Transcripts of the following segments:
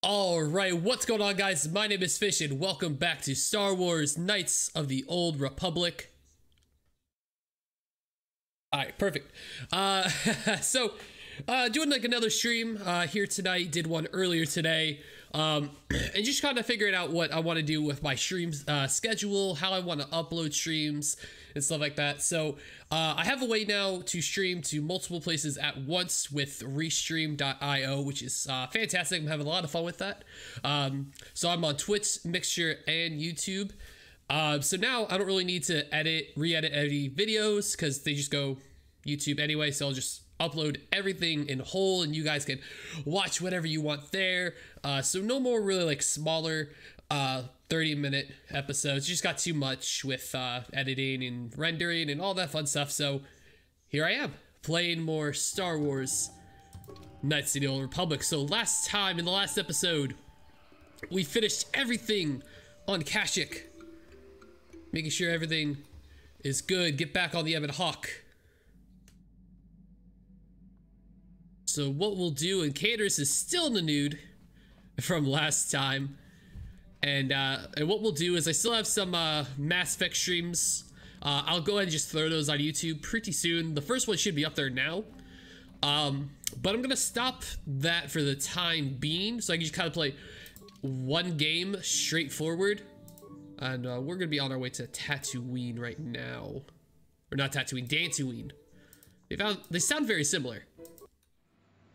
Alright, what's going on, guys? My name is Fish and welcome back to Star Wars Knights of the Old Republic. Alright, perfect. Doing like another stream here tonight. Did one earlier today. And just kind of figuring out what I want to do with my streams schedule, how I want to upload streams and stuff like that. So I have a way now to stream to multiple places at once with restream.io, which is fantastic. I'm having a lot of fun with that. So I'm on Twitch, Mixture, and YouTube. So now I don't really need to re-edit any videos because they just go YouTube anyway. So I'll just upload everything in whole and you guys can watch whatever you want there. So no more really like smaller 30-minute episodes. Just got too much with editing and rendering and all that fun stuff. So here I am playing more Star Wars Knights of the Old Republic. So last time in the last episode we finished everything on Kashyyyk, making sure everything is good. Get back on the Ebon Hawk. So what we'll do, and Caders is still in the nude from last time, and what we'll do is I still have some Mass Effect streams. I'll go ahead and just throw those on YouTube pretty soon. The first one should be up there now, but I'm gonna stop that for the time being, so I can just kind of play one game straightforward. And we're gonna be on our way to Tatooine right now, or not Tatooine, Dantooine. They sound very similar.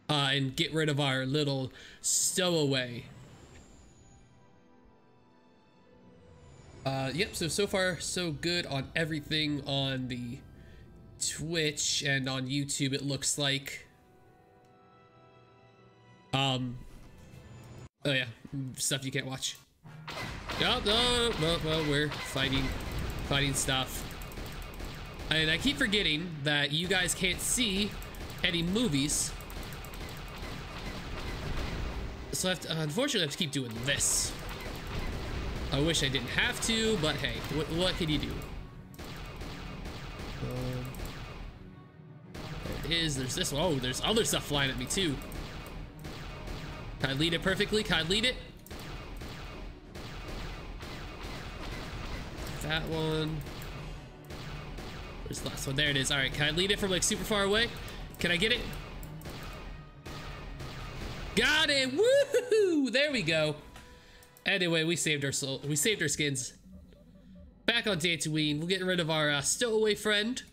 And get rid of our little stowaway. Yep, so far so good on everything on the Twitch and on YouTube, it looks like. Oh yeah, stuff you can't watch. Oh, well, we're fighting stuff. And I keep forgetting that you guys can't see any movies. So I have to, unfortunately, I have to keep doing this. I wish I didn't have to, but hey, what can you do? There's this one. Oh, there's other stuff flying at me too. Can I lead it perfectly? Can I lead it? That one. Where's the last one? There it is. All right, can I lead it from like super far away? Can I get it? Got it! Woohoo! There we go. Anyway, we saved our soul. We saved our skins. Back on Dantooine, we'll get rid of our stowaway friend.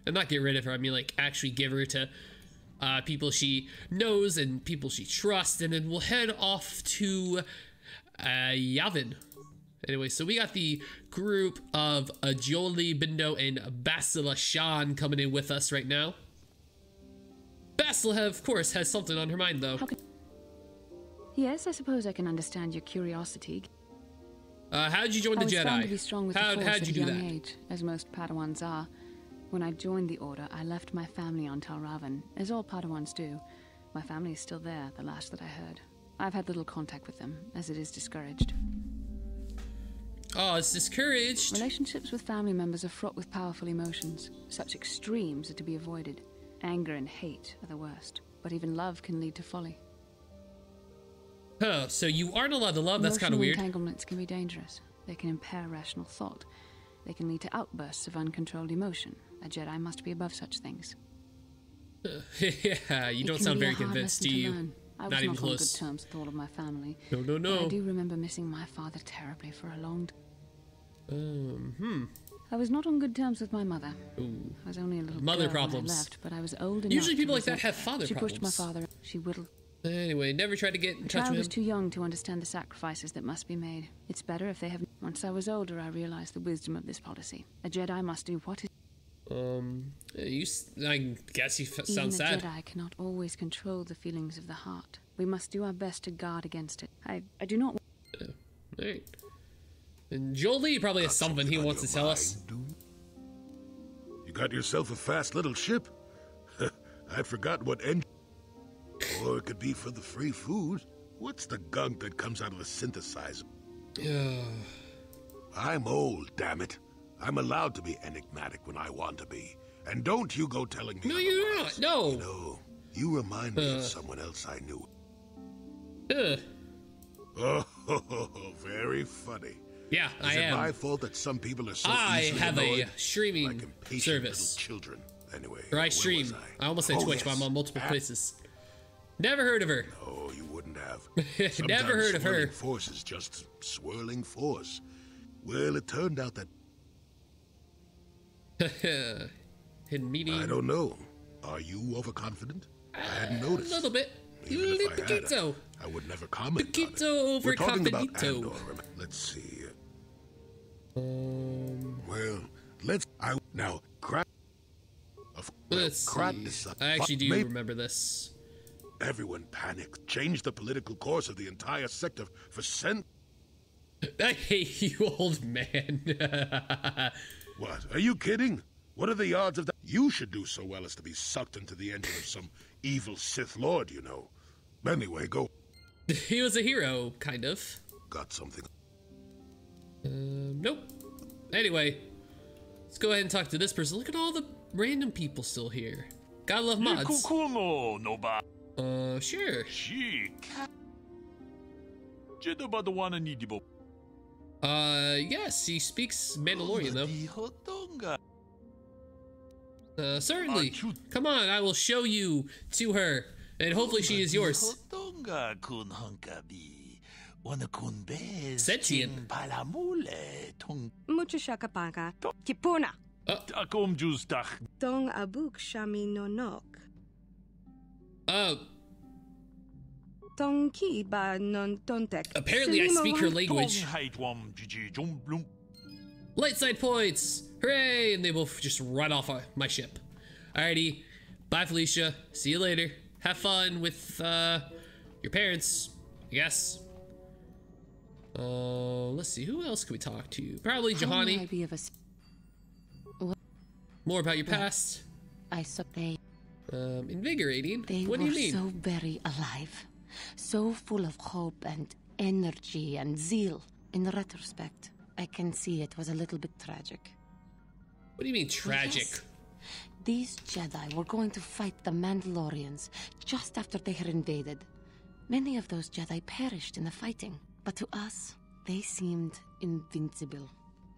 And not get rid of her, I mean like actually give her to people she knows and people she trusts, and then we'll head off to Yavin. Anyway, so we got the group of Jolie, Bindo, and Basila Shan coming in with us right now. Basila, of course, has something on her mind though. Yes, I suppose I can understand your curiosity. How'd you join the Jedi? Found to be strong with the Force How'd you do at a young that? age, as most Padawans are. When I joined the Order, I left my family on Talravan, as all Padawans do. My family is still there, the last that I heard. I've had little contact with them, as it is discouraged. Oh, it's discouraged. Relationships with family members are fraught with powerful emotions. Such extremes are to be avoided. Anger and hate are the worst, but even love can lead to folly. Huh, so you aren't allowed to love? That's kind of weird. Entanglements can be dangerous. They can impair rational thought. They can lead to outbursts of uncontrolled emotion. A Jedi must be above such things. Yeah, you don't sound very convinced, do you? I was not on good terms with all of my family. No. I do remember missing my father terribly for a long time. I was not on good terms with my mother. Ooh. I was only a little mother girl problems. when I left, but I was old enough. Usually people like that have father she problems. She pushed my father. She whittled. Anyway, never tried to get in touch with him. I was too young to understand the sacrifices that must be made. It's better if they have. Once I was older, I realized the wisdom of this policy. A Jedi must do what is. I guess you sound sad. Even a Jedi cannot always control the feelings of the heart. We must do our best to guard against it. I do not. Alright. And Jolie probably has something he wants to tell us. You got yourself a fast little ship? I forgot what engine. Or it could be for the free food. What's the gunk that comes out of the synthesizer? I'm old, damn it. I'm allowed to be enigmatic when I want to be. And don't you go telling me. No, you're not. No. You know, you remind me of someone else I knew. Oh, very funny. Yeah, I Is it am. my fault that some people are so I easily have annoyed? a streaming Like impatient service. little children. Anyway, Or I where stream. was I almost said Oh, Twitch, but yes. I'm on multiple places. Never heard of her. Oh, you wouldn't have. Never Sometimes heard of her. swirling force is just swirling force. Well, it turned out that Hidden meeting. I don't know. Are you overconfident? I hadn't noticed. A little bit. Even if I had, Poquito. I would never comment Poquito on it. We're talking about overconfidito. Andor. Let's see. Well, let's. Now, Krat. Let's Krat see. I actually do remember this. Everyone panicked. Changed the political course of the entire sector for I hate you, old man. What? Are you kidding? What are the odds of that? You should do so well as to be sucked into the engine of some evil Sith Lord, you know. Anyway, go. He was a hero, kind of. Got something. Nope. Anyway, let's go ahead and talk to this person. Look at all the random people still here. Gotta love mods. Sure. Yes, he speaks Mandalorian, though. Certainly. Come on, I will show you to her, and hopefully she is yours. Sentient. Mucho shakapanga. Kipuna. Takom Dong abuk shami nonok. Dong ki ba non tontek. Apparently I speak her language. Light side points! Hooray! And they both just run off my ship. Alrighty. Bye, Felicia. See you later. Have fun with, your parents, I guess. Let's see. Who else can we talk to? Probably How may I Jahani. be of ass- More about your past. I saw they Invigorating. They What do were you mean? so very alive, so full of hope and energy and zeal. In retrospect, I can see it was a little bit tragic. What do you mean tragic? Yes. These Jedi were going to fight the Mandalorians just after they had invaded. Many of those Jedi perished in the fighting, but to us, they seemed invincible.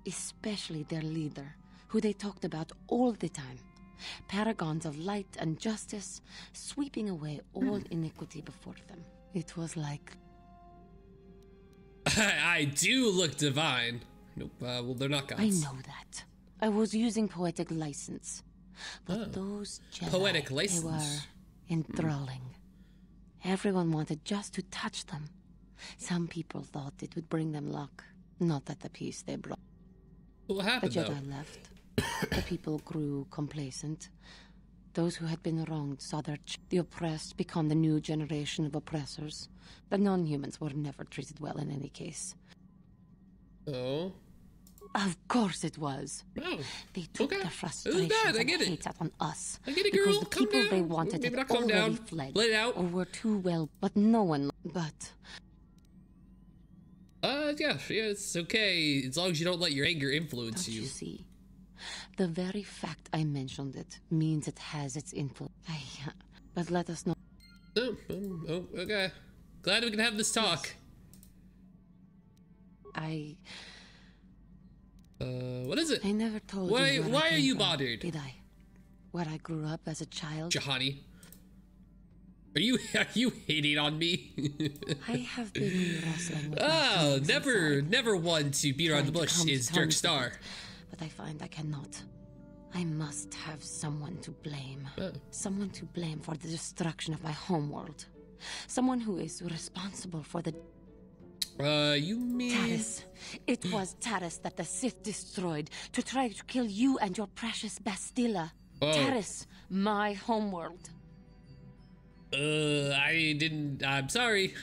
Especially their leader, who they talked about all the time. Paragons of light and justice, sweeping away all iniquity before them. It was like... I do look divine. Nope, well, they're not gods. I know that. I was using poetic license. But those Jedi, Poetic they license. were enthralling. Everyone wanted just to touch them. Some people thought it would bring them luck. Not at the peace they brought. What The happened, though? Jedi left. The people grew complacent. Those who had been wronged saw the oppressed become the new generation of oppressors. The non-humans were never treated well in any case. Oh. Of course it was. Oh. They took Okay. their It frustrations was bad, I and get it. hate out on us. I get it, Because girl. the Calm people they down. wanted Maybe had not calm already down. fled. Let it out. Or were too well, but no one... But... Yeah, it's okay. As long as you don't let your anger influence Don't you. you see? The very fact I mentioned it means it has its influence. But let us know. Oh, okay. Glad we can have this talk. What is it? I never told Why- you where why I are came you from, bothered? Did I? Where I grew up as a child. Jahani. Are you hating on me? I have been wrestling with my Oh, feelings never inside, one to beat around the trying to bush come to is terms Dirk with Star. it, but I find I cannot. I must have someone to blame. Oh. Someone to blame for the destruction of my homeworld. Someone who is responsible for the... You mean... Taris. It was Taris that the Sith destroyed to try to kill you and your precious Bastilla. Oh. Taris, my homeworld. I didn't... I'm sorry.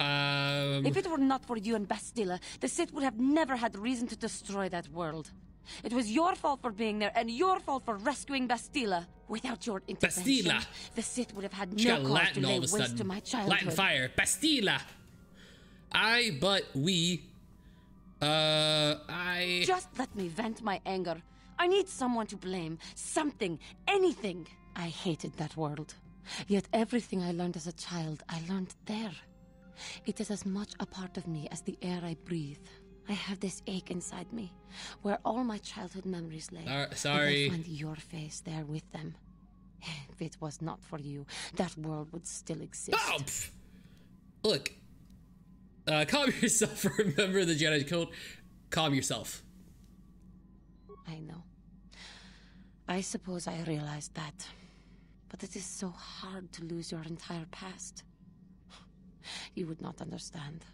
If it were not for you and Bastilla, the Sith would have never had reason to destroy that world. It was your fault for being there, and your fault for rescuing Bastilla. Without your intervention, Bastilla. the Sith would have had She no got cause Latin to all lay of a waste to sudden. my childhood. Latin fire. Bastilla. I... Just let me vent my anger. I need someone to blame. Something. Anything. I hated that world. Yet everything I learned as a child, I learned there. It is as much a part of me as the air I breathe. I have this ache inside me, where all my childhood memories lay. Sorry. And I find your face there with them. If it was not for you, that world would still exist. Oh, pff. Look. Calm yourself. Remember the Jedi code. Calm yourself. I know. I suppose I realized that. But it is so hard to lose your entire past. You would not understand.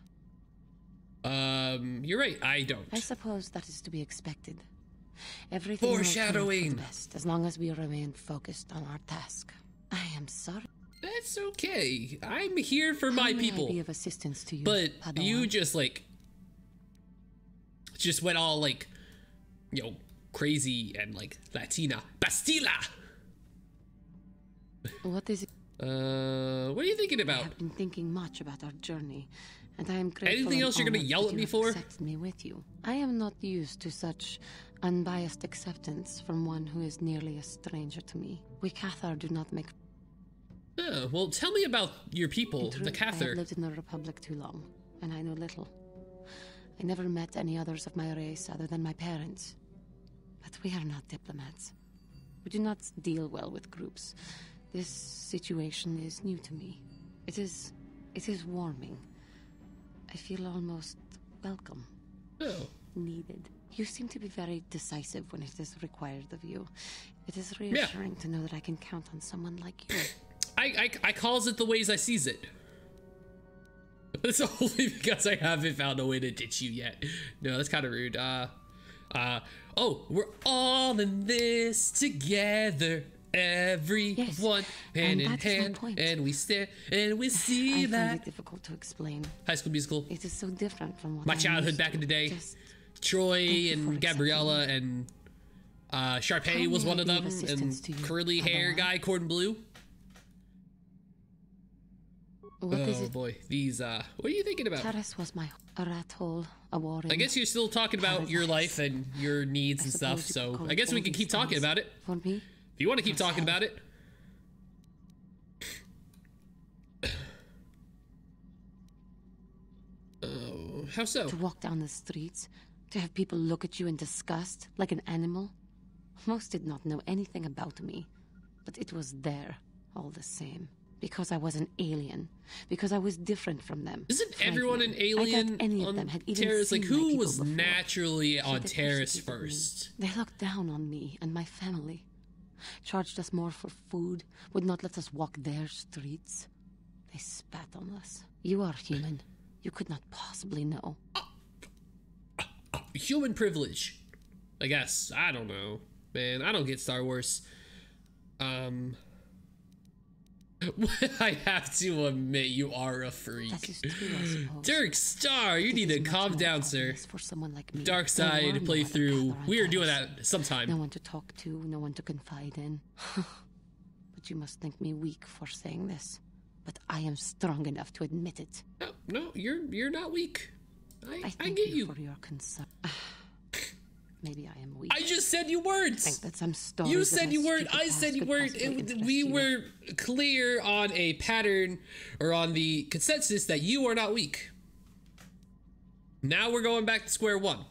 You're right, I don't. I suppose that is to be expected. Everything will turn out Foreshadowing. for the best, as long as we remain focused on our task. I am sorry. That's okay. I'm here for my How may I people. be of assistance to you, But Padawan? you just went all like, you know, crazy and like Latina. Bastila! What is it? What are you thinking I about? have been thinking much about our journey, and I am grateful. Anything and else you're gonna honored yell that at you me have for? accepted me with you. I am not used to such unbiased acceptance from one who is nearly a stranger to me. We Cathar do not make. Oh, well, tell me about your people, In truth, the I have Cathar. lived in the Republic too long, and I know little. I never met any others of my race other than my parents. But we are not diplomats. We do not deal well with groups. This situation is new to me. It is warming. I feel almost welcome, Oh. needed. You seem to be very decisive when it is required of you. It is reassuring to know that I can count on someone like you. I calls it the ways I sees it. It's only because I haven't found a way to ditch you yet. No, that's kind of rude. Oh, we're all in this together. Everyone, hand in hand, and we stare and we see I that. find it difficult to explain. High School Musical. It is so different from what My I'm childhood used back to. in the day. Just Troy you for and Gabriella and Sharpay How was may one I of be of them, assistance and to you, curly hair Padawan? guy, Cordon Bleu. what is Oh it? boy, these what are you thinking about? Taris was a rat hole, a warren. I guess you're still talking about your Paradise. life and your needs I and stuff, suppose you could so call I it guess we all can these keep talking things. about it. For me, If you want to keep That's talking hell. about it. Oh, how so? to walk down the streets, to have people look at you in disgust, like an animal. Most did not know anything about me, but it was there, all the same. Because I was an alien. Because I was different from them. Isn't Frankly, everyone an I doubt alien any of on them had even Terrace? Like, seen my who people was before. naturally So on they Terrace persecuted me. first? They looked down on me and my family. Charged us more for food, would not let us walk their streets. They spat on us. You are human. You could not possibly know. Human privilege, I guess. I don't know, man. I don't get Star Wars. I have to admit, you are a That freak. is true, I suppose. Dirk Star, you It need is to much calm more down, sir. obvious for someone like me. Dark There were side no playthrough. other We are doing Cathars. that sometime. No one to talk to, no one to confide in. But you must think me weak for saying this. But I am strong enough to admit it. No, you're not weak. I I thank get you you. for your concern. Maybe I am weak. I just said you I words. think that some stories You of said my you weren't. stupid I past said you could weren't. possibly interest We you. were clear on a pattern or on the consensus that you are not weak. Now we're going back to square one.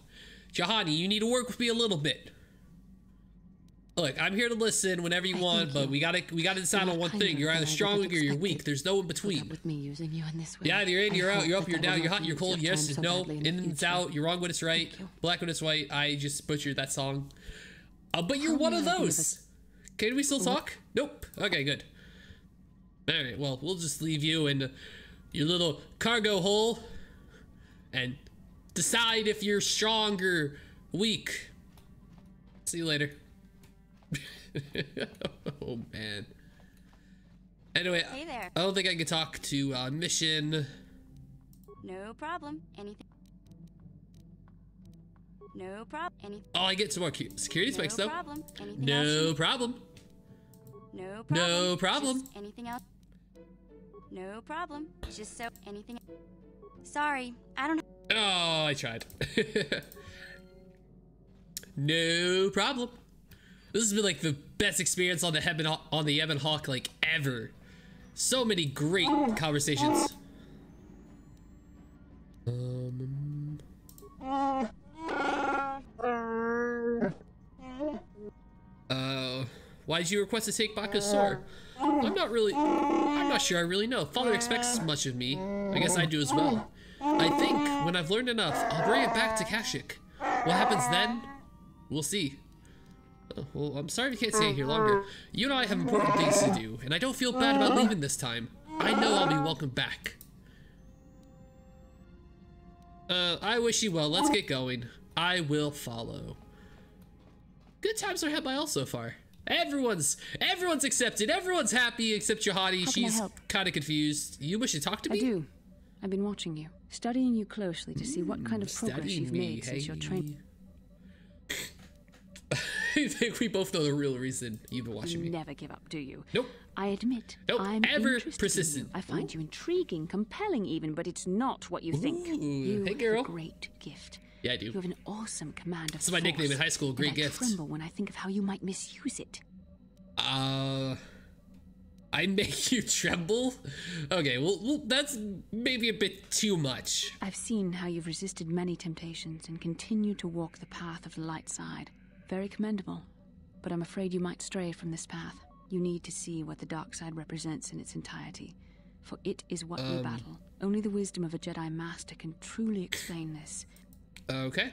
Jahani, you need to work with me a little bit. Look, I'm here to listen whenever you want, but we gotta decide You on are one kinder thing. You're than either I would strong or have you're weak. expected. There's no in Put up between. with me using you in this way. Yeah, you're in, you're I out, hope you're up, that you're I down, will you're not hot, you're use cold, your yes, time so no, badly in the in, it's future. out, you're wrong when it's right, Thank you. black when it's white. I just butchered that song. But you're How one may of I be of those. Can we still talk? Nope. Okay, good. Alright, well, we'll just leave you in your little cargo hole and decide if you're strong or weak. See you later. Oh, man. Anyway, Hey there. I don't think I can talk to Mission. No problem. Anything. No problem. Anything. Oh, I get some more security No spikes, though. problem. Anything else? No problem. No problem. No problem. Just anything else? No problem. Just so anything. Sorry, I don't. Oh, I tried. No problem. This has been like the best experience on the Ebon Hawk like ever. So many great conversations. Why'd you request to take back a sword? I'm not sure I really know. Father expects much of me. I guess I do as well. I think when I've learned enough, I'll bring it back to Kashyyyk. What happens then? We'll see. Well, I'm sorry we can't stay here longer. You and I have important things to do, and I don't feel bad about leaving this time. I know I'll be welcome back. I wish you well. Let's get going. I will follow. Good times are had by all so far. Everyone's accepted. Everyone's happy except Jihadi. She's kind of confused. You wish to talk to me? I do. I've been watching you, studying you closely to see what kind of progress you've made since your training. I think we both know the real reason you've been watching me. You never give up, do you? Nope. I admit, nope. I'm ever persistent. In you. I find you intriguing, compelling even, but it's not what you think. You hey, girl. have a great gift. Yeah, I do. You have an awesome command of That's my nickname in high school, great gift. I tremble when I think of how you might misuse it. I make you tremble? Okay, well, that's maybe a bit too much. I've seen how you've resisted many temptations and continue to walk the path of the light side. Very commendable, but I'm afraid you might stray from this path. You need to see what the dark side represents in its entirety, for it is what we battle. Only the wisdom of a Jedi Master can truly explain this. Okay.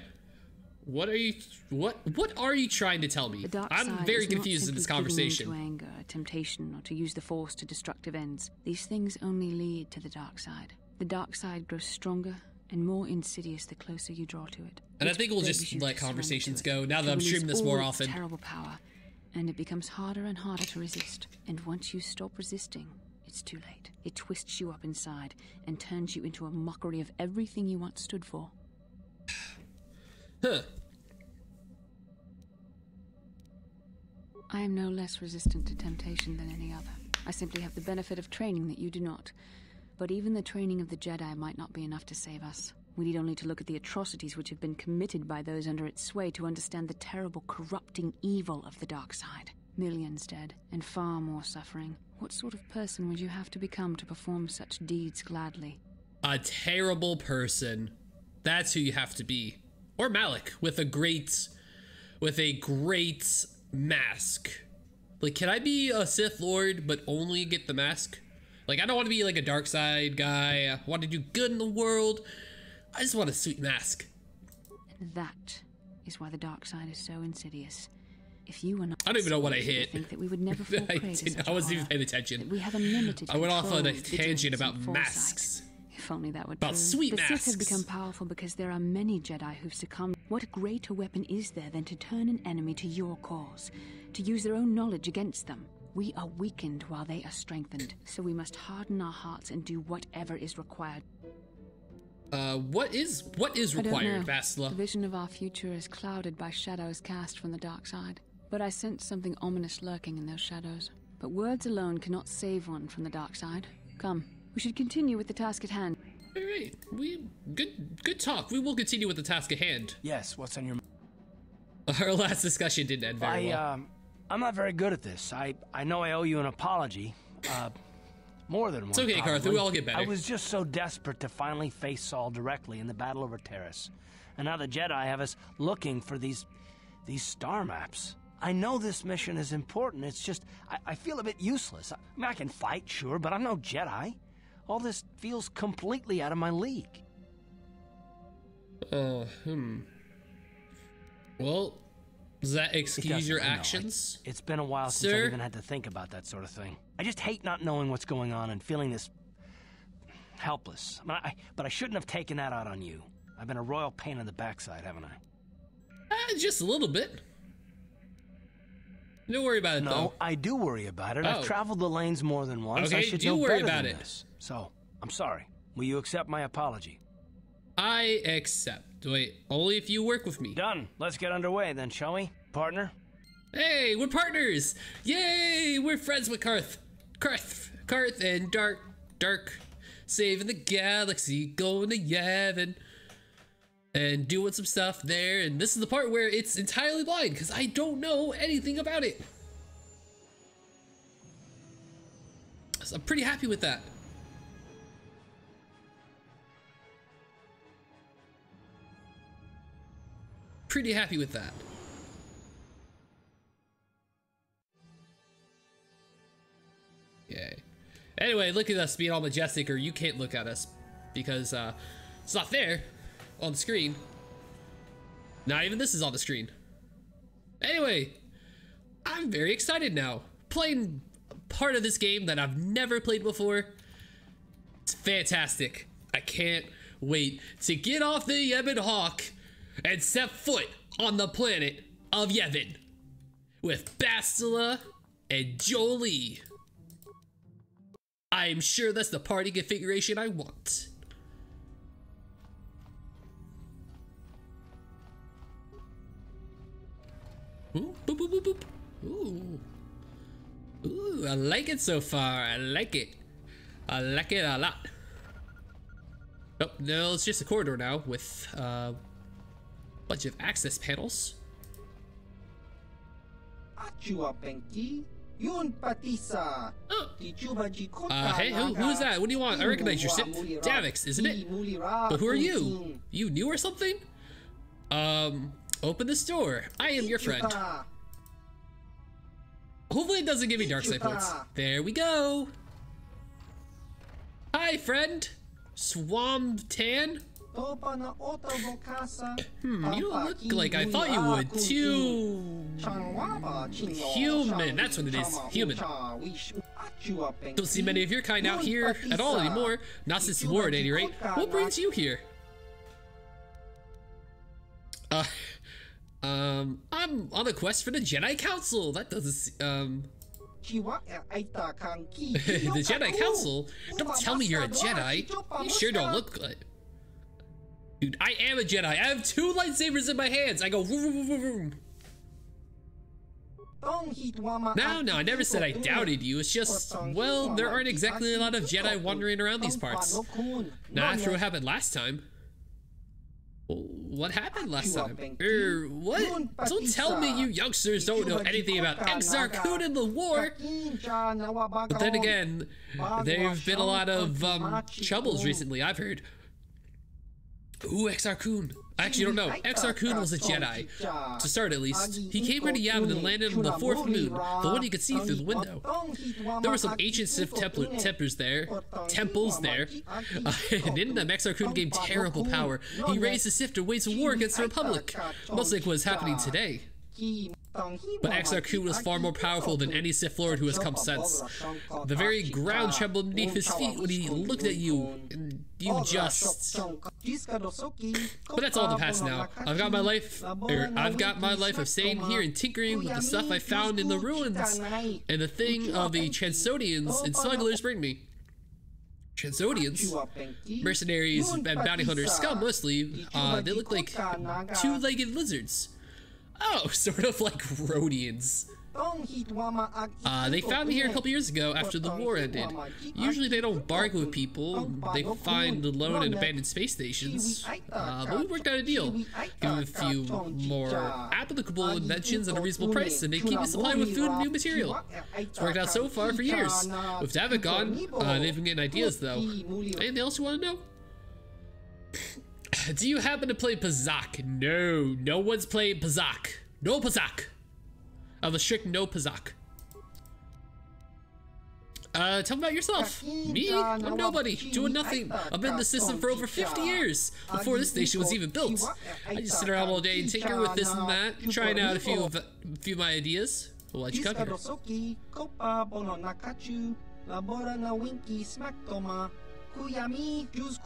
What are you trying to tell me? The dark I'm side very is not confused in this simply giving conversation. in to anger, temptation, or to use the Force to destructive ends. These things only lead to the dark side. The dark side grows stronger and more insidious the closer you draw to it. And I think we'll just let conversations go now that I'm streaming this more often. Terrible power, and it becomes harder and harder to resist. And once you stop resisting, it's too late. It twists you up inside and turns you into a mockery of everything you once stood for. Huh. I am no less resistant to temptation than any other. I simply have the benefit of training that you do not. But even the training of the Jedi might not be enough to save us. We need only to look at the atrocities which have been committed by those under its sway to understand the terrible, corrupting evil of the dark side. Millions dead, and far more suffering. What sort of person would you have to become to perform such deeds gladly? A terrible person. That's who you have to be. Or Malik, with a great mask. Like, can I be a Sith Lord, but only get the mask? Like, I don't want to be like a dark side guy. I want to do good in the world. I just want a sweet mask. And that is why the dark side is so insidious. If you were not, I don't even know what I hit. I think that we would never fall prey to such I wasn't horror. even paying attention. We have unlimited I went off on a control, tangent vigilance, about and foresight. masks. If only that would About prove. sweet the masks. Sith have become powerful because there are many Jedi who've succumbed. What greater weapon is there than to turn an enemy to your cause, to use their own knowledge against them? We are weakened while they are strengthened, so we must harden our hearts and do whatever is required. What is required, Vastila? The vision of our future is clouded by shadows cast from the dark side. But I sense something ominous lurking in those shadows. But words alone cannot save one from the dark side. Come, we should continue with the task at hand. All right, good talk. We will continue with the task at hand. Yes, what's on your mind? Our last discussion didn't end very well. I'm not very good at this. I know I owe you an apology. More than one. It's okay, probably. Cartha. We'll all get better. I was just so desperate to finally face Saul directly in the battle over Terrace. And now the Jedi have us looking for these star maps. I know this mission is important. It's just, I feel a bit useless. I mean, I can fight, sure, but I'm no Jedi. All this feels completely out of my league. Well, does that excuse your I know. actions? It's been a while since Sir? I've even had to think about that sort of thing. I just hate not knowing what's going on and feeling this helpless. But I shouldn't have taken that out on you. I've been a royal pain in the backside, haven't I? Just a little bit. Don't worry about it, though. No, I do worry about it. Oh. I've traveled the lanes more than once. Okay, I should do know worry better about than it. this. So, I'm sorry. Will you accept my apology? I accept. Wait, only if you work with me. Done. Let's get underway then, shall we, partner? Hey, we're partners! Yay! We're friends with Karth and Dark, saving the galaxy, going to Yavin, and doing some stuff there. And this is the part where it's entirely blind because I don't know anything about it. So I'm pretty happy with that. Pretty happy with that. Okay. Anyway, look at us being all majestic, or you can't look at us because it's not there on the screen. Not even this is on the screen. Anyway, I'm very excited now. Playing part of this game that I've never played before. It's fantastic. I can't wait to get off the Yevon Hawk and set foot on the planet of Yevon with Bastila and Jolie. I'm sure that's the party configuration I want. Ooh, boop, boop, boop, boop. Ooh. Ooh, I like it so far. I like it. I like it a lot. Oh, no, it's just a corridor now with a bunch of access panels. Oh. Hey, who is that? What do you want? I recognize your ship. Davix, isn't it? But who are you? You new or something? Open this door. I am your friend. Hopefully it doesn't give me dark side points. There we go. Hi, friend. Swamp Tan? You don't look like I thought you would. Too human. That's what it is. Human. Don't see many of your kind out here at all anymore. Not since the war, at any rate. What brings you here? I'm on a quest for the Jedi Council. That doesn't the Jedi Council? Don't tell me you're a Jedi. You sure don't look good. Dude, I am a Jedi. I have 2 lightsabers in my hands. I go vroom, vroom, vroom, vroom. No, I never said I doubted you. It's just, well, there aren't exactly a lot of Jedi wandering around these parts. Not after what happened last time. What happened last time? What? Don't tell me you youngsters don't know anything about Exar Kun and the war! But then again, there have been a lot of, troubles recently, I've heard. Ooh, Exar Kun. I actually don't know. Exar Kun was a Jedi. To start, at least. He came here to Yavin and landed on the 4th moon, the one you could see through the window. There were some ancient Sith temples there. And in them, Exar Kun gained terrible power. He raised the Sith to wage a war against the Republic. Much like what is happening today. But Exar Kun was far more powerful than any Sith Lord who has come since. The very ground trembled beneath his feet when he looked at you, and you just... But that's all in the past now. I've got my life of staying here and tinkering with the stuff I found in the ruins, and the thing of the Transodians and smugglers bring me. Transodians? Mercenaries and bounty hunters, scum mostly. They look like 2-legged lizards. Oh, sort of like Rhodians. They found me here a couple years ago after the war ended. Usually they don't bargain with people. They find alone and abandoned space stations. But we worked out a deal. Give them a few more applicable inventions at a reasonable price, and they keep me supplied with food and new material. It's worked out so far for years. With Davik gone, they've been getting ideas though. Anything else you want to know? Do you happen to play Pazak? No, no one's playing Pazak. No Pazak. Of a strict no Pazak. Tell me about yourself. Me? I'm nobody, doing nothing. I've been in the system for over 50 years, before this station was even built. I just sit around all day and tinker with this and that, trying out a few of my ideas. Well, why'd you come here?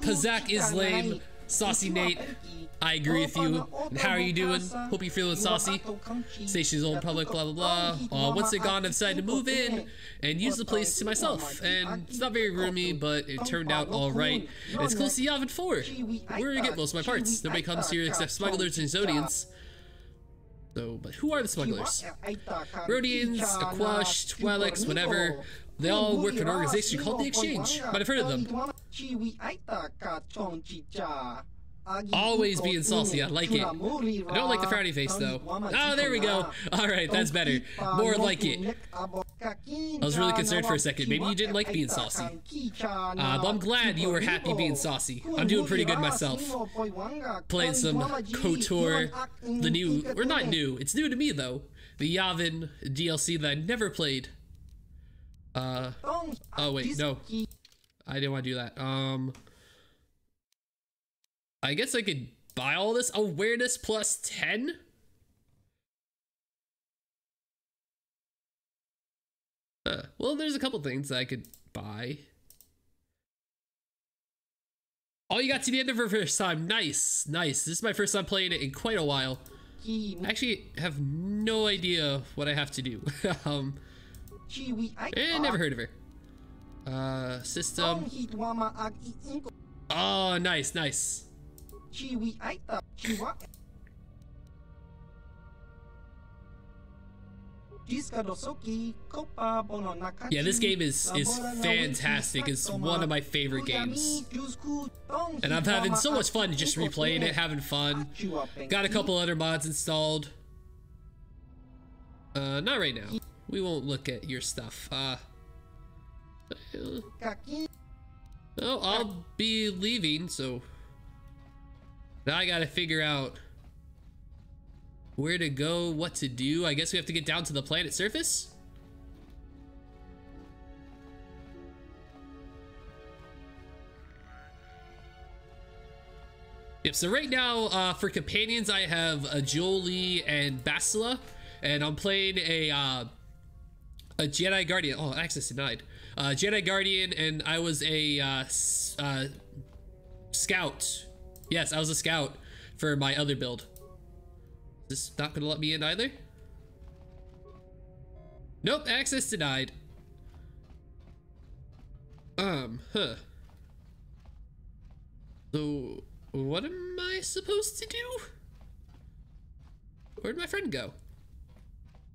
Pazak is lame. Saucy Nate, I agree with you. And how are you doing? Hope you're feeling saucy. Station's old public, blah blah blah. Once they're gone, I decided to move in and use the place to myself. And it's not very roomy, but it turned out alright. And it's close to Yavin 4, where I get most of my parts. Nobody comes here except smugglers and Zodians. So, but who are the smugglers? Rhodians, Aquash, Twilix, whatever. They all work for an organization called the Exchange. Might have heard of them. Always being saucy, I like it. I don't like the frowny face though. Oh, there we go. Alright, that's better. More like it. I was really concerned for a second. Maybe you didn't like being saucy. But I'm glad you were happy being saucy. I'm doing pretty good myself. Playing some KOTOR, the new, or not new, it's new to me though. The Yavin DLC that I never played. Oh wait, no. I didn't want to do that. I guess I could buy all this. Awareness plus 10? Well, there's a couple things that I could buy. Oh, you got to the end of it first time. Nice, nice. This is my first time playing it in quite a while. I actually have no idea what I have to do. Never heard of her. System. Oh, nice, nice. Yeah, this game is fantastic. It's one of my favorite games. And I'm having so much fun just replaying it, having fun. Got a couple other mods installed. Not right now. We won't look at your stuff. Oh, I'll be leaving, so now I gotta figure out where to go, what to do. I guess we have to get down to the planet surface. Yep, so right now, for companions, I have Jolie and Basila, and I'm playing a Jedi Guardian. Oh, access denied. Jedi Guardian, and I was a scout. Yes, I was a scout for my other build. Is this not gonna let me in either? Nope, access denied. Huh. So, what am I supposed to do? Where'd my friend go?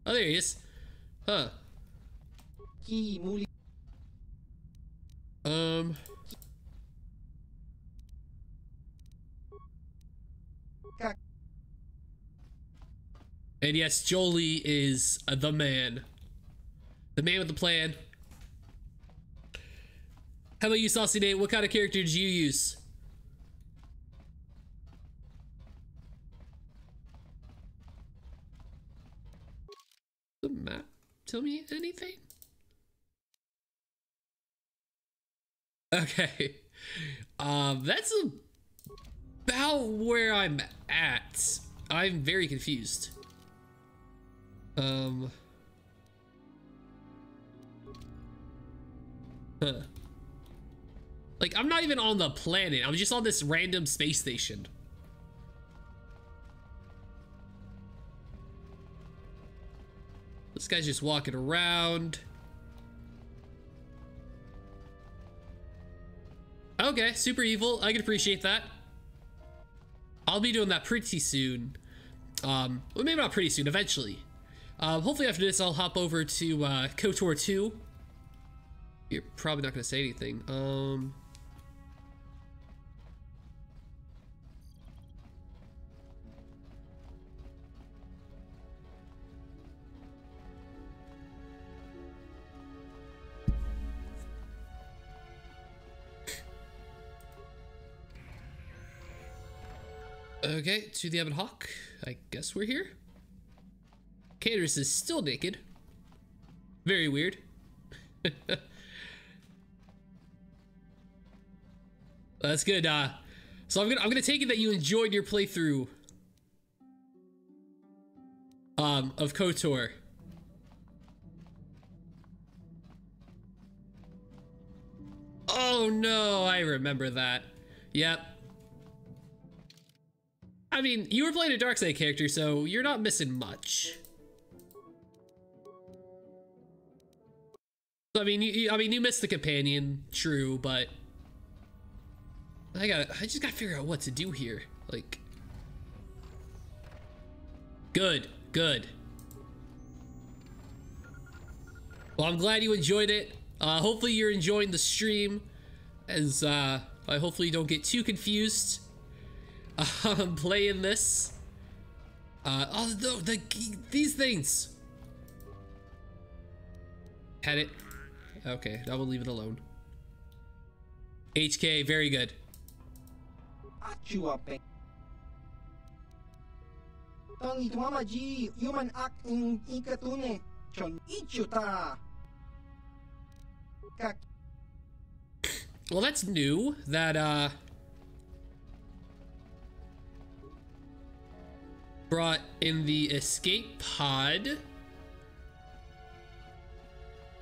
Oh, there he is. Huh. And yes, Jolie is the man. The man with the plan. How about you, Saucy Nate? What kind of character did you use? The map tell me anything? Okay. That's about where I'm at. I'm very confused. Huh. Like, I'm not even on the planet. I'm just on this random space station. This guy's just walking around. Okay, super evil. I can appreciate that. I'll be doing that pretty soon. Well, maybe not pretty soon, eventually. Hopefully after this, I'll hop over to KOTOR 2. You're probably not gonna say anything. Okay, to the Ebon Hawk. I guess we're here. Cadris is still naked. Very weird. That's good. So I'm gonna take it that you enjoyed your playthrough of KOTOR. Oh no, I remember that. Yep. I mean, you were playing a Darkseid character, so you're not missing much. I mean, you missed the companion, true, but I just gotta figure out what to do here. Like, good. Well, I'm glad you enjoyed it. Hopefully you're enjoying the stream, as I hopefully don't get too confused. I'm playing this. These things. Had it. Okay, I will leave it alone. HK, very good. Well, that's new. That, brought in the escape pod.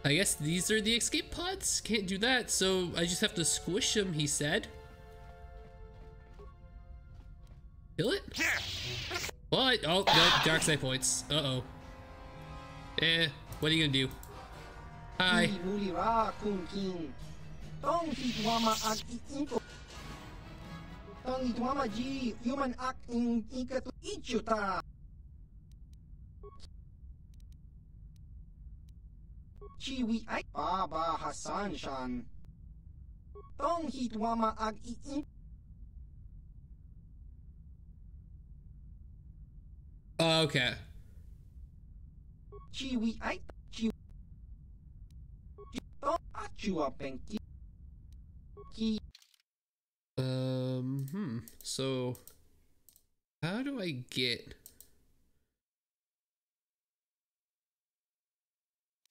I guess these are the escape pods? Can't do that, so I just have to squish them, he said. Kill it? What? Oh, no, dark side points. Uh-oh. What are you gonna do? Hi. Chiwi ay Baba Hasan Shan. Tong hitwama ag iin. Okay. Chiwi ay chi. Tong achua penki. Ki. So how do I get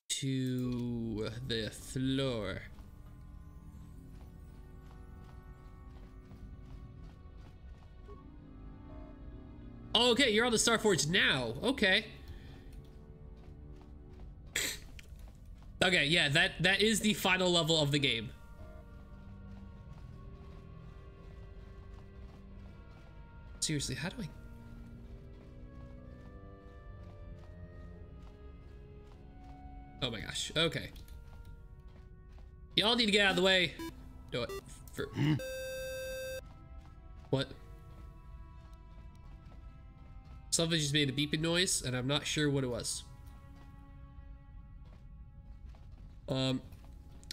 to the floor? Oh, okay, you're on the Starforge now. Okay. Okay, yeah, that is the final level of the game. Seriously, how do I... Oh my gosh, okay. Y'all need to get out of the way. Do it. For... What? Something just made a beeping noise, and I'm not sure what it was.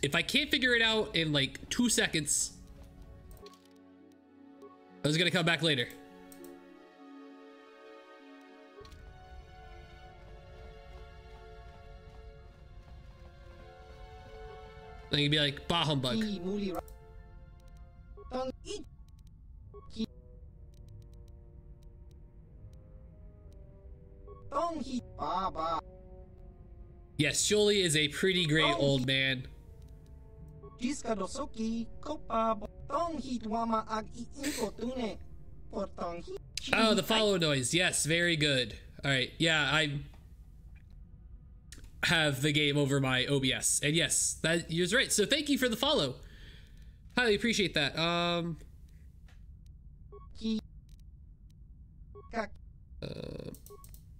If I can't figure it out in like 2 seconds, I was gonna come back later. Then you'd be like, bah humbug. Yes, Sholi is a pretty great old man. Oh, the follow noise. Yes, very good. All right, yeah, I have the game over my OBS, and yes, that you're right. So thank you for the follow. Highly appreciate that. All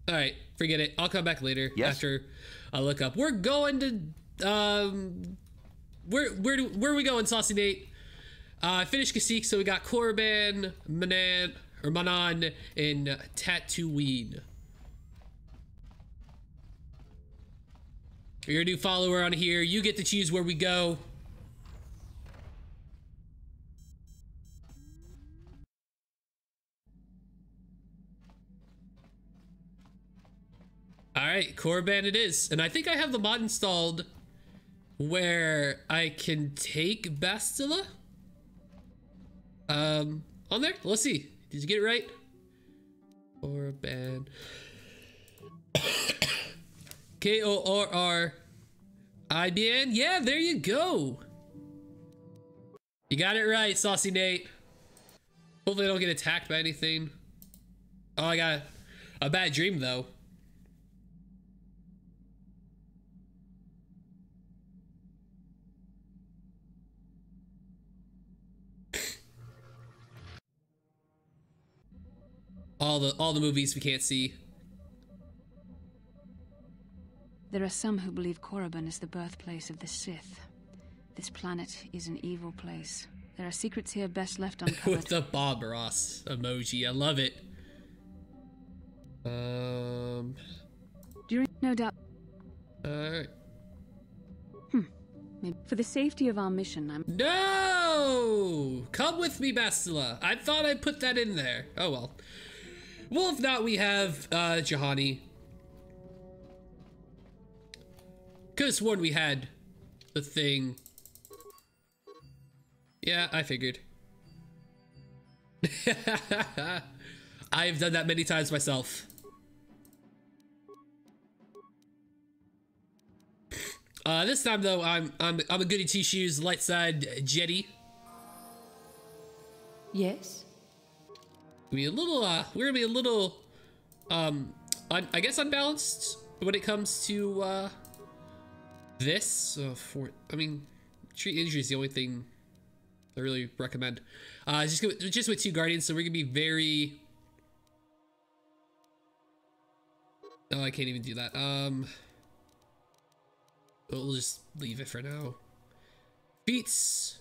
right, forget it. I'll come back later after I look up. We're going to where are we going, Saucy Nate? I finished Kashyyyk, so we got Korriban, Manan, and Tatooine. You're a new follower on here. You get to choose where we go. All right, Korriban it is. And I think I have the mod installed where I can take Bastila. On there. Let's see. Did you get it right? Korriban. Korribn. Yeah, there you go. You got it right, Saucy Nate. Hopefully I don't get attacked by anything. Oh, I got a bad dream though. All the movies we can't see. There are some who believe Korriban is the birthplace of the Sith. This planet is an evil place. There are secrets here best left uncovered. With the Bob Ross emoji, I love it. No doubt. Alright. Maybe for the safety of our mission, I'm... No! Come with me, Bastila. I thought I put that in there. Oh well. Well, if not, we have Juhani. Could have sworn we had the thing. Yeah, I figured. I've done that many times myself. This time though, I'm a goody two shoes, light side Jedi. Yes. We're gonna be a little, I guess unbalanced when it comes to this. I mean, treat injury is the only thing I really recommend. Just with two guardians, so we're gonna be very. Oh, I can't even do that. We'll just leave it for now. Feats.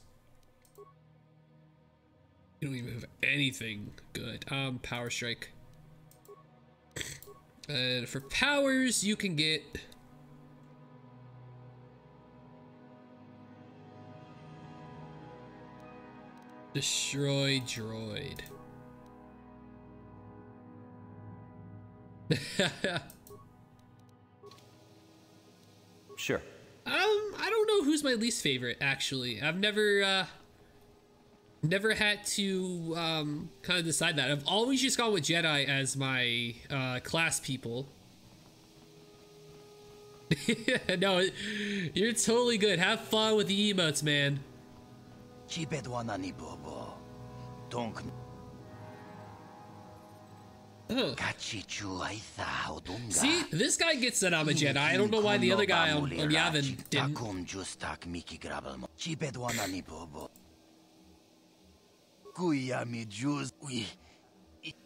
You don't even have anything good. Power strike. And for powers, you can get. Destroy droid. Sure. I don't know who's my least favorite, actually. I've never had to kind of decide that. I've always just gone with Jedi as my class people. No, you're totally good. Have fun with the emotes, man. See, this guy gets that I'm a Jedi. I don't know why the other guy on Yavin didn't.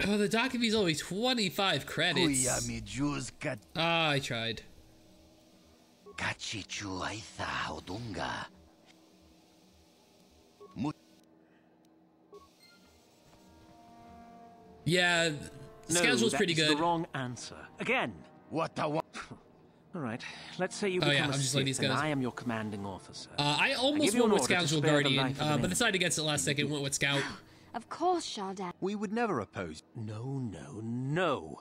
Oh, the Dakavi's only 25 credits. Ah, I tried. Yeah, the schedule's pretty good. No, the wrong answer. Again. What the what? All right. Let's say you become a Sith, and I am your commanding officer. I almost went with Scoundrel Guardian, but decided against it last second. Went with Scout. Of course, Shardan. We would never oppose. No.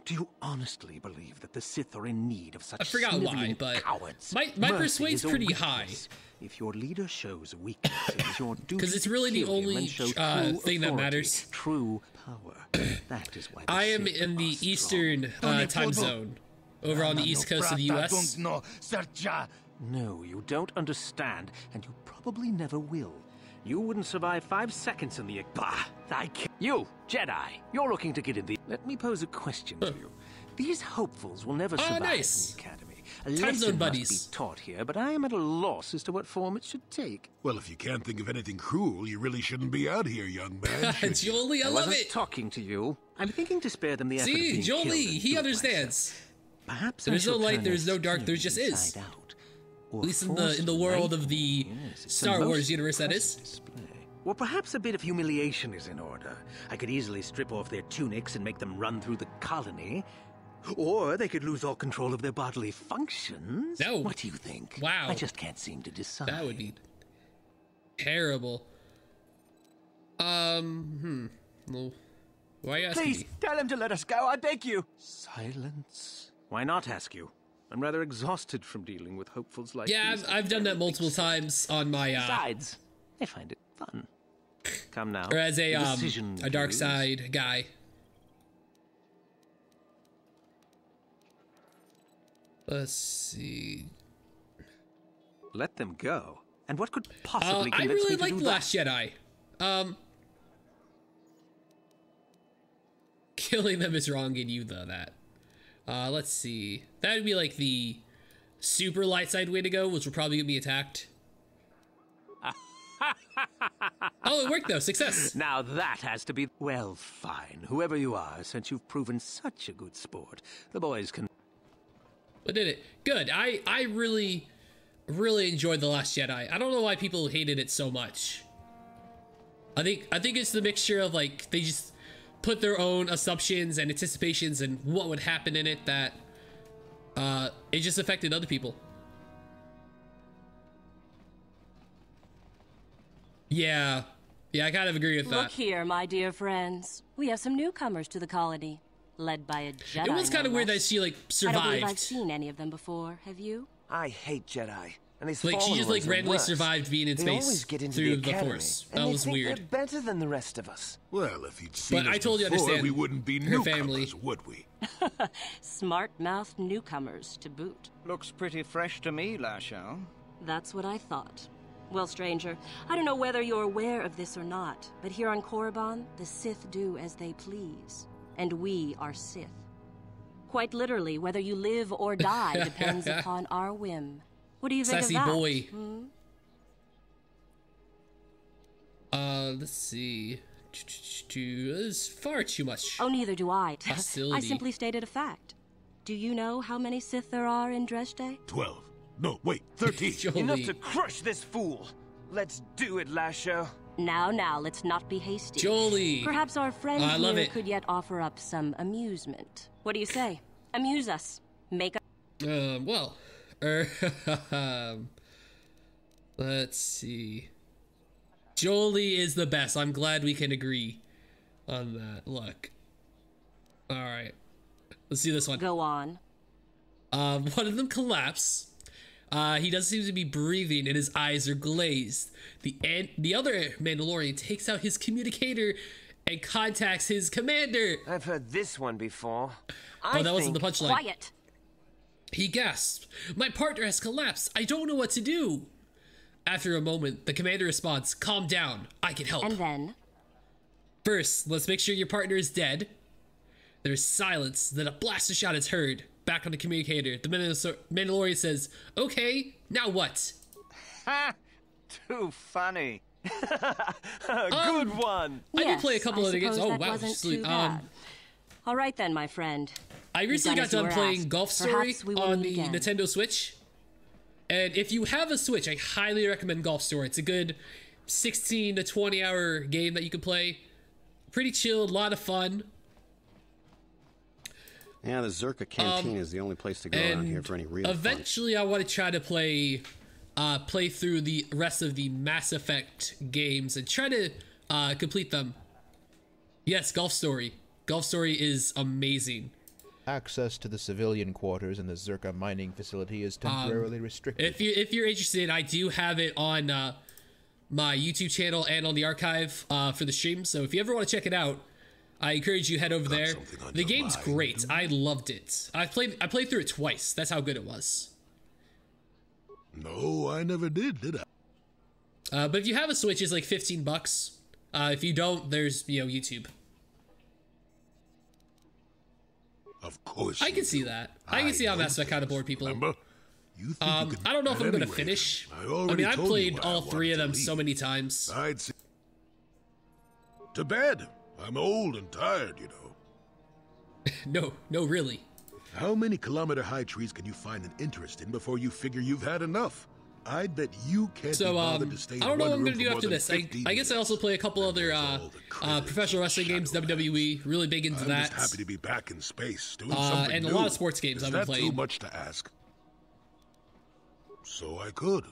Do you honestly believe that the Sith are in need of such I forgot why, but cowards? my persuade's pretty high. If your leader shows weakness, it is your duty because it's really the only thing that matters. True power. That is why I am in the Eastern time zone, over on the East Coast of the U.S. No, you don't understand, and you probably never will. You wouldn't survive 5 seconds in the... Bah! You, Jedi, you're looking to get in the... Let me pose a question to you. These hopefuls will never survive in the Academy. A lesson must be taught here, but I am at a loss as to what form it should take. Well, if you can't think of anything cruel, you really shouldn't be out here, young man. Jolie, I love wasn't it. talking to you. I'm thinking to spare them the effort of being Jolie, killed he understands. Perhaps there's no light, there's no dark, there just is. At least in the world of the Star Wars universe, that is. Well, perhaps a bit of humiliation is in order. I could easily strip off their tunics and make them run through the colony. Or they could lose all control of their bodily functions. No. What do you think? Wow. I just can't seem to decide. That would be terrible. Well, why are you asking Please, me? tell him to let us go, I beg you. Silence. Why not ask you? I'm rather exhausted from dealing with hopefuls like Yeah, these. I've done that multiple times on my Besides, I find it fun. Come now. Or as a decision, dark please. side guy. Let's see. Let them go. And what could possibly I convince really me to like do The that? Last Jedi. Killing them is wrong in you, though, that. Let's see. That would be like the super light side way to go, which will probably get me attacked. Oh, it worked though. Success. Now that has to be... Well, fine. Whoever you are, since you've proven such a good sport, the boys can... But did it. Good. I really enjoyed The Last Jedi. I don't know why people hated it so much. I think it's the mixture of like they just put their own assumptions and anticipations and what would happen in it that it just affected other people. Yeah, I kind of agree with that. Look here, my dear friends. We have some newcomers to the colony, led by a Jedi. It was kind of weird that she like survived. I don't believe I've seen any of them before. Have you? I hate Jedi. and he's Like, she fallen just, like, ones are randomly worse. survived being in They space always get into through the the academy, Force. and That they was think weird. They're better than the rest of us. Well, if you'd seen But us I totally before, understand we wouldn't be her newcomers, family. would we? Smart-mouthed newcomers to boot. Looks pretty fresh to me, Lashao. That's what I thought. Well, stranger, I don't know whether you're aware of this or not, but here on Korriban, the Sith do as they please. And we are Sith. Quite literally, whether you live or die depends upon our whim. What do you think Sassy of that? boy. Hmm? Let's see. There's far too much. Oh, neither do I. Hostility. I simply stated a fact. Do you know how many Sith there are in Dresde? 12. No, wait, 13. Enough to crush this fool. Let's do it, Lasho. Now, let's not be hasty. Jolie. Perhaps our friend I love here it. could yet offer up some amusement. What do you say? Amuse us. Make a... Well, let's see. Jolie is the best. I'm glad we can agree on that. Look. All right. Let's see this one. Go on. One of them collapsed. He doesn't seem to be breathing and his eyes are glazed. The other Mandalorian takes out his communicator and contacts his commander. I've heard this one before. Oh, that wasn't the punchline. Quiet. He gasped. My partner has collapsed. I don't know what to do. After a moment, the commander responds, calm down. I can help. And then? First, let's make sure your partner is dead. There's silence, then a blaster shot is heard. Back on the communicator, the Mandalorian says, okay, now what? Ha! Too funny. Good one. I did play a couple of the games. Oh, wow. Wasn't Sleep. too bad. All right then, my friend. I recently got done playing Golf Story Perhaps we will on meet the again. Nintendo Switch. And if you have a Switch, I highly recommend Golf Story. It's a good 16 to 20 hour game that you can play. Pretty chill, a lot of fun. Yeah, the Zerka Canteen is the only place to go around here for any real eventually I want to try to play through the rest of the Mass Effect games and try to complete them. Yes, Golf Story. Golf Story is amazing. Access to the civilian quarters in the Zerka mining facility is temporarily restricted. If you're interested, I do have it on my YouTube channel and on the archive for the stream. So if you ever want to check it out, I encourage you to head over there. The game's great. I loved it. I played through it twice. That's how good it was. No, I never did I? But if you have a Switch, it's like $15. If you don't, there's YouTube. Of course. I can see that. I can see how Mass Effect kind of bored people. I don't know if I'm gonna finish. I mean, I played all three of them so many times. I'd say to bed. I'm old and tired, you know. No, really. How many kilometer-high trees can you find an interest in before you figure you've had enough? I'd bet you can't be bothered to stay in I don't know what I'm one gonna room do for after more this. than 15 I guess I also play a couple other professional wrestling games, WWE. Really big into that. I'm just happy to be back in space, doing something and new. a lot of sports games I've been Is that playing. too much to ask? So I could.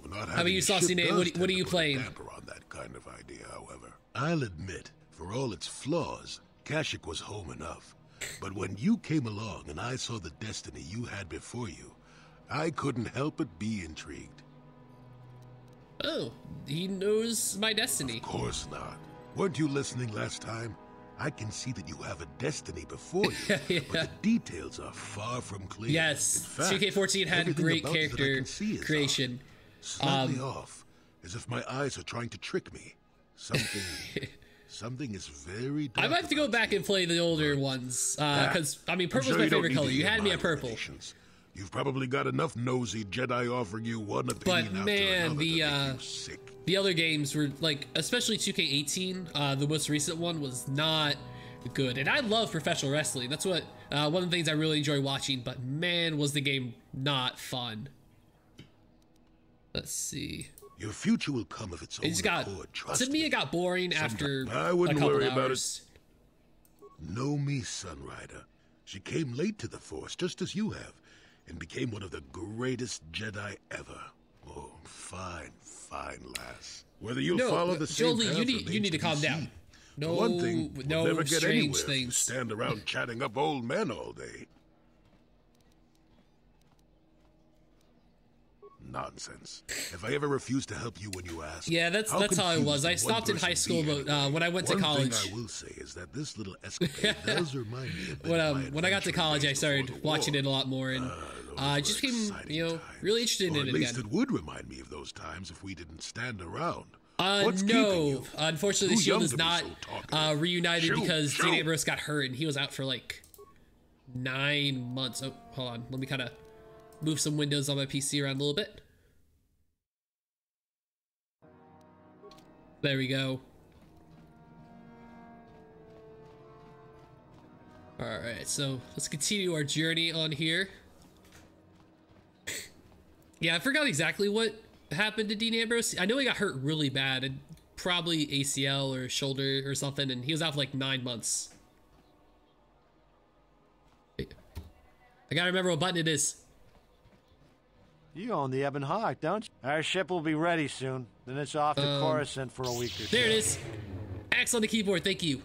We're not How about you, Saucy Nate? What are you playing? On that kind of idea, however, I'll admit, for all its flaws, Kashyyyk was home enough. But when you came along and I saw the destiny you had before you, I couldn't help but be intrigued. Oh, he knows my destiny. Of course not. Weren't you listening last time? I can see that you have a destiny before you, yeah. but the details are far from clear. Yes, In fact, 2K14 had great character creation. Slightly off, as if my eyes are trying to trick me. Something is very dark. I might have to go back and play the older ones, because, I mean, purple's my favorite color. You had me at purple. You've probably got enough nosy Jedi offering you one opinion but man, after the other games were like, especially 2K18, the most recent one was not good. And I love professional wrestling. That's what one of the things I really enjoy watching. But man, was the game not fun. Let's see. Your future will come of its own accord. To me, it got boring after I wouldn't a couple worry hours. about it. Know me, Sunrider. She came late to the Force, just as you have, and became one of the greatest Jedi ever. Oh, fine lass. Whether you'll follow the same Jolie, path you need to calm down. No, one thing, no we'll never get strange anywhere if you things. stand around chatting up old men all day. nonsense. If I ever refuse to help you when you ask, yeah, that's how I was. I stopped in high school, but when I went to college, one thing I will say is that this little escapade does remind me of when I got to college, I started watching it a lot more, and I just became, really interested in it again. At least it would remind me of those times if we didn't stand around. No, unfortunately, the Shield is not reunited because Dean Ambrose got hurt, and he was out for like 9 months. Oh, hold on, let me kind of move some windows on my PC around a little bit. There we go. Alright, so let's continue our journey on here. Yeah, I forgot exactly what happened to Dean Ambrose. I know he got hurt really bad, and probably ACL or shoulder or something, and he was out for like 9 months. Wait. I gotta remember what button it is. You own the Ebon Hawk, don't you? Our ship will be ready soon. Then it's off to Coruscant for a week or two. There it is. X on the keyboard, thank you.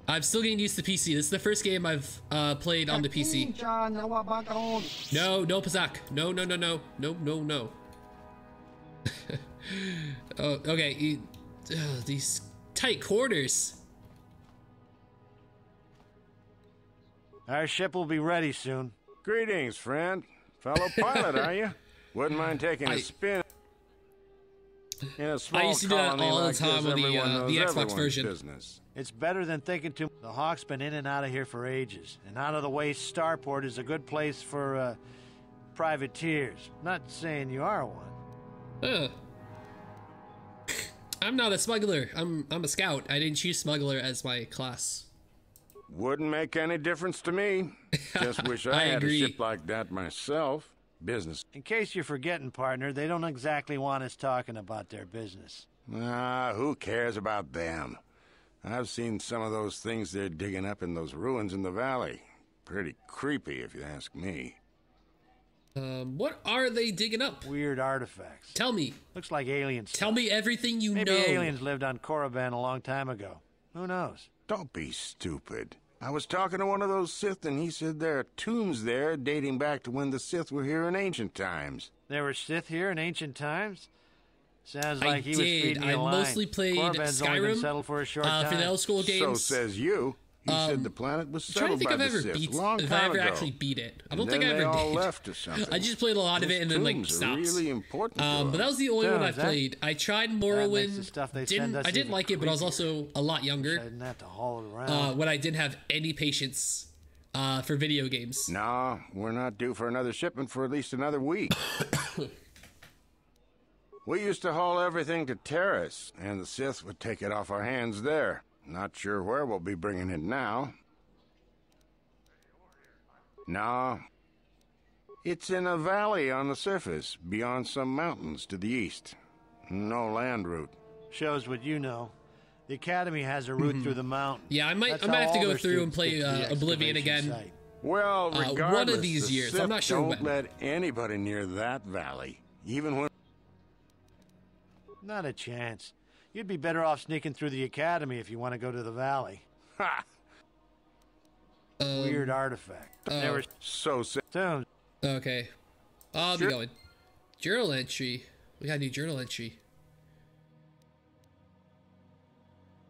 I'm still getting used to PC. This is the first game I've played on the PC. No, Pazak. No. Oh, okay. These tight quarters. Our ship will be ready soon. Greetings, friend. Fellow pilot, are you? Wouldn't mind taking a spin in a small I used to do that all like the time on the Xbox version. Business. It's better than thinking too. The Hawk's been in and out of here for ages, and out of the way starport is a good place for privateers. Not saying you are one. I'm not a smuggler. I'm a scout. I didn't choose smuggler as my class. Wouldn't make any difference to me. Just wish I had a ship like that myself. Business. In case you're forgetting, partner, they don't exactly want us talking about their business. Who cares about them? I've seen some of those things they're digging up in those ruins in the valley. Pretty creepy, if you ask me. What are they digging up? Weird artifacts. Tell me. Looks like aliens. Tell me everything you know. Maybe aliens lived on Korriban a long time ago. Who knows? Don't be stupid. I was talking to one of those Sith, and he said there are tombs there dating back to when the Sith were here in ancient times. There were Sith here in ancient times? Sounds like he was feeding I a line. mostly played Korriban's only been settled for a short time. for the old school games. So says you. He said the planet was settled by the Sith long time if I ever ago. actually beat it. I don't And think I then ever they all did. left or something. I just played a lot of it and then like Tombs are stopped. really important but that was the only one I played. I tried Morrowind. I didn't like it, but I was also a lot younger. I didn't have to haul it around. When I didn't have any patience for video games. No, we're not due for another shipment for at least another week. We used to haul everything to Terrace, and the Sith would take it off our hands there. Not sure where we'll be bringing it now. No. It's in a valley on the surface, beyond some mountains to the east. No land route. Shows what you know. The Academy has a route through the mountain. Yeah, I might have to go through and play Oblivion again. Site. Well, regardless, one of these the years. Sith I'm not sure don't when. let anybody near that valley, even when... Not a chance. You'd be better off sneaking through the Academy if you want to go to the valley. Ha! Weird artifact. Never so sick. Okay. I'll be going. Journal entry. We got a new journal entry.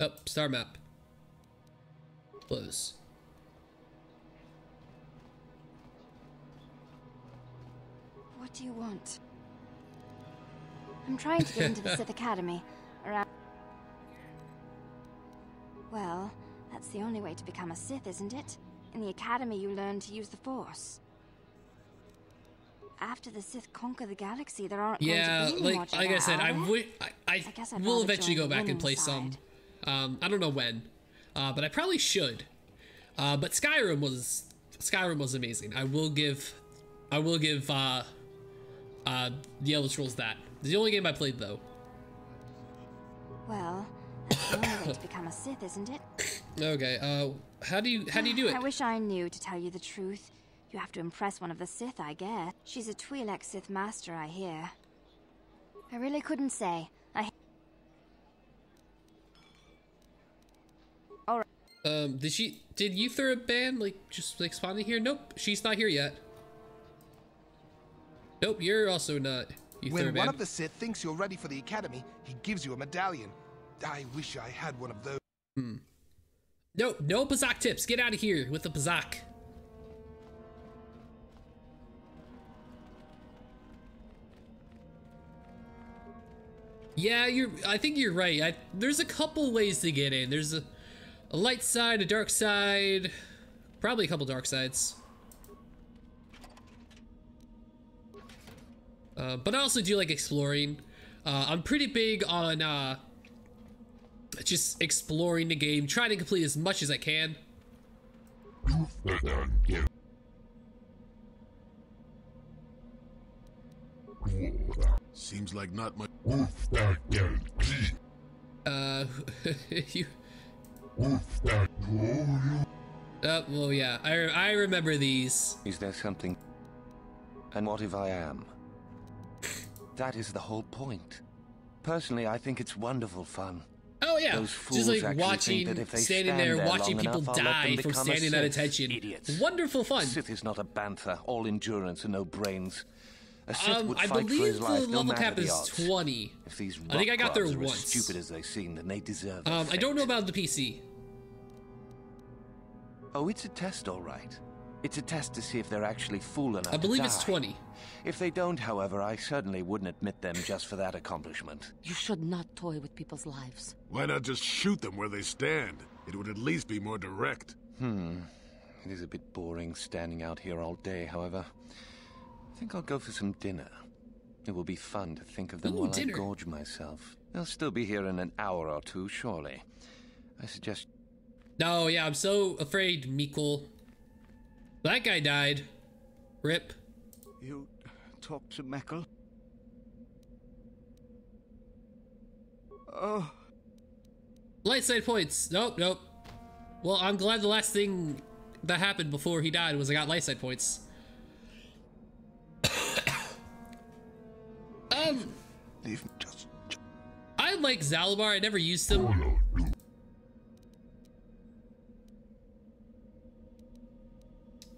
Oh, star map. Close. What do you want? I'm trying to get into the Sith Academy. Well, that's the only way to become a Sith, isn't it? In the Academy, you learn to use the Force. After the Sith conquer the galaxy, there aren't going to be any more Jedi, like I said, I guess I'd will rather eventually join go the back and play winning some. I don't know when, but I probably should. But Skyrim was amazing. I will give The Elder Scrolls that. It's the only game I played though. Well, that's the only way to become a Sith, isn't it? Okay. How do you do it? I wish I knew, to tell you the truth. You have to impress one of the Sith, I guess. She's a Twi'lek Sith master, I hear. I really couldn't say. Alright. Did you throw a ban, like, just, like, spawning here? Nope, she's not here yet. Nope, you're also not. When one of the Sith thinks you're ready for the Academy, he gives you a medallion. I wish I had one of those. No, no Pazak tips. Get out of here with the Pazak. Yeah, I think you're right. There's a couple ways to get in. There's a light side, a dark side, probably a couple dark sides. But I also do like exploring. I'm pretty big on just exploring the game, trying to complete as much as I can. Seems like not much. You. Well, yeah, I remember these. Is there something? And what if I am? That is the whole point. Personally, I think it's wonderful fun. Oh yeah, Those just like fools watching, standing there watching people die from standing at attention. Idiots. Wonderful fun. Sith is not a bantha, all endurance and no brains. A Sith would I fight for his believe the life, no level matter cap the is odds. 20. If these I think I got there rock are once. as stupid as they seem, then they deserve. I don't know about the PC. Oh, it's a test, all right. It's a test to see if they're actually fool enough. I believe to it's die. 20. If they don't, however, I certainly wouldn't admit them just for that accomplishment. You should not toy with people's lives. Why not just shoot them where they stand? It would at least be more direct. It is a bit boring standing out here all day, however. I think I'll go for some dinner. It will be fun to think of them while I gorge myself. They'll still be here in an hour or two, surely. I suggest... No, yeah, I'm so afraid, Mikkel. That guy died. Rip. You talk to Meckel? Oh. Light side points. Nope, nope. Well, I'm glad the last thing that happened before he died was I got light side points. I like Zalabar. I never used him.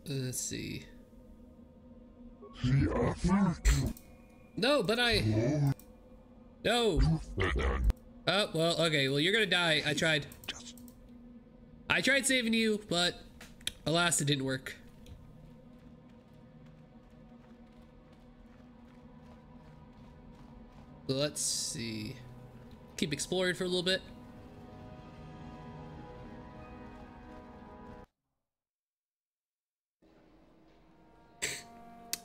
Let's see. No, but No. Oh, well, okay. Well, you're gonna die. I tried saving you, but alas, it didn't work. Let's see. Keep exploring for a little bit.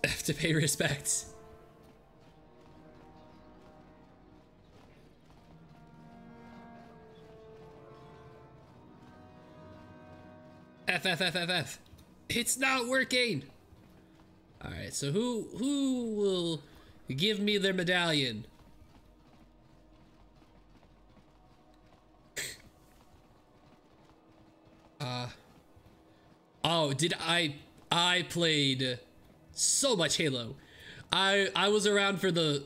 I have to pay respect. F. It's not working. All right, so who will give me their medallion? Oh, did I played so much Halo. I was around for the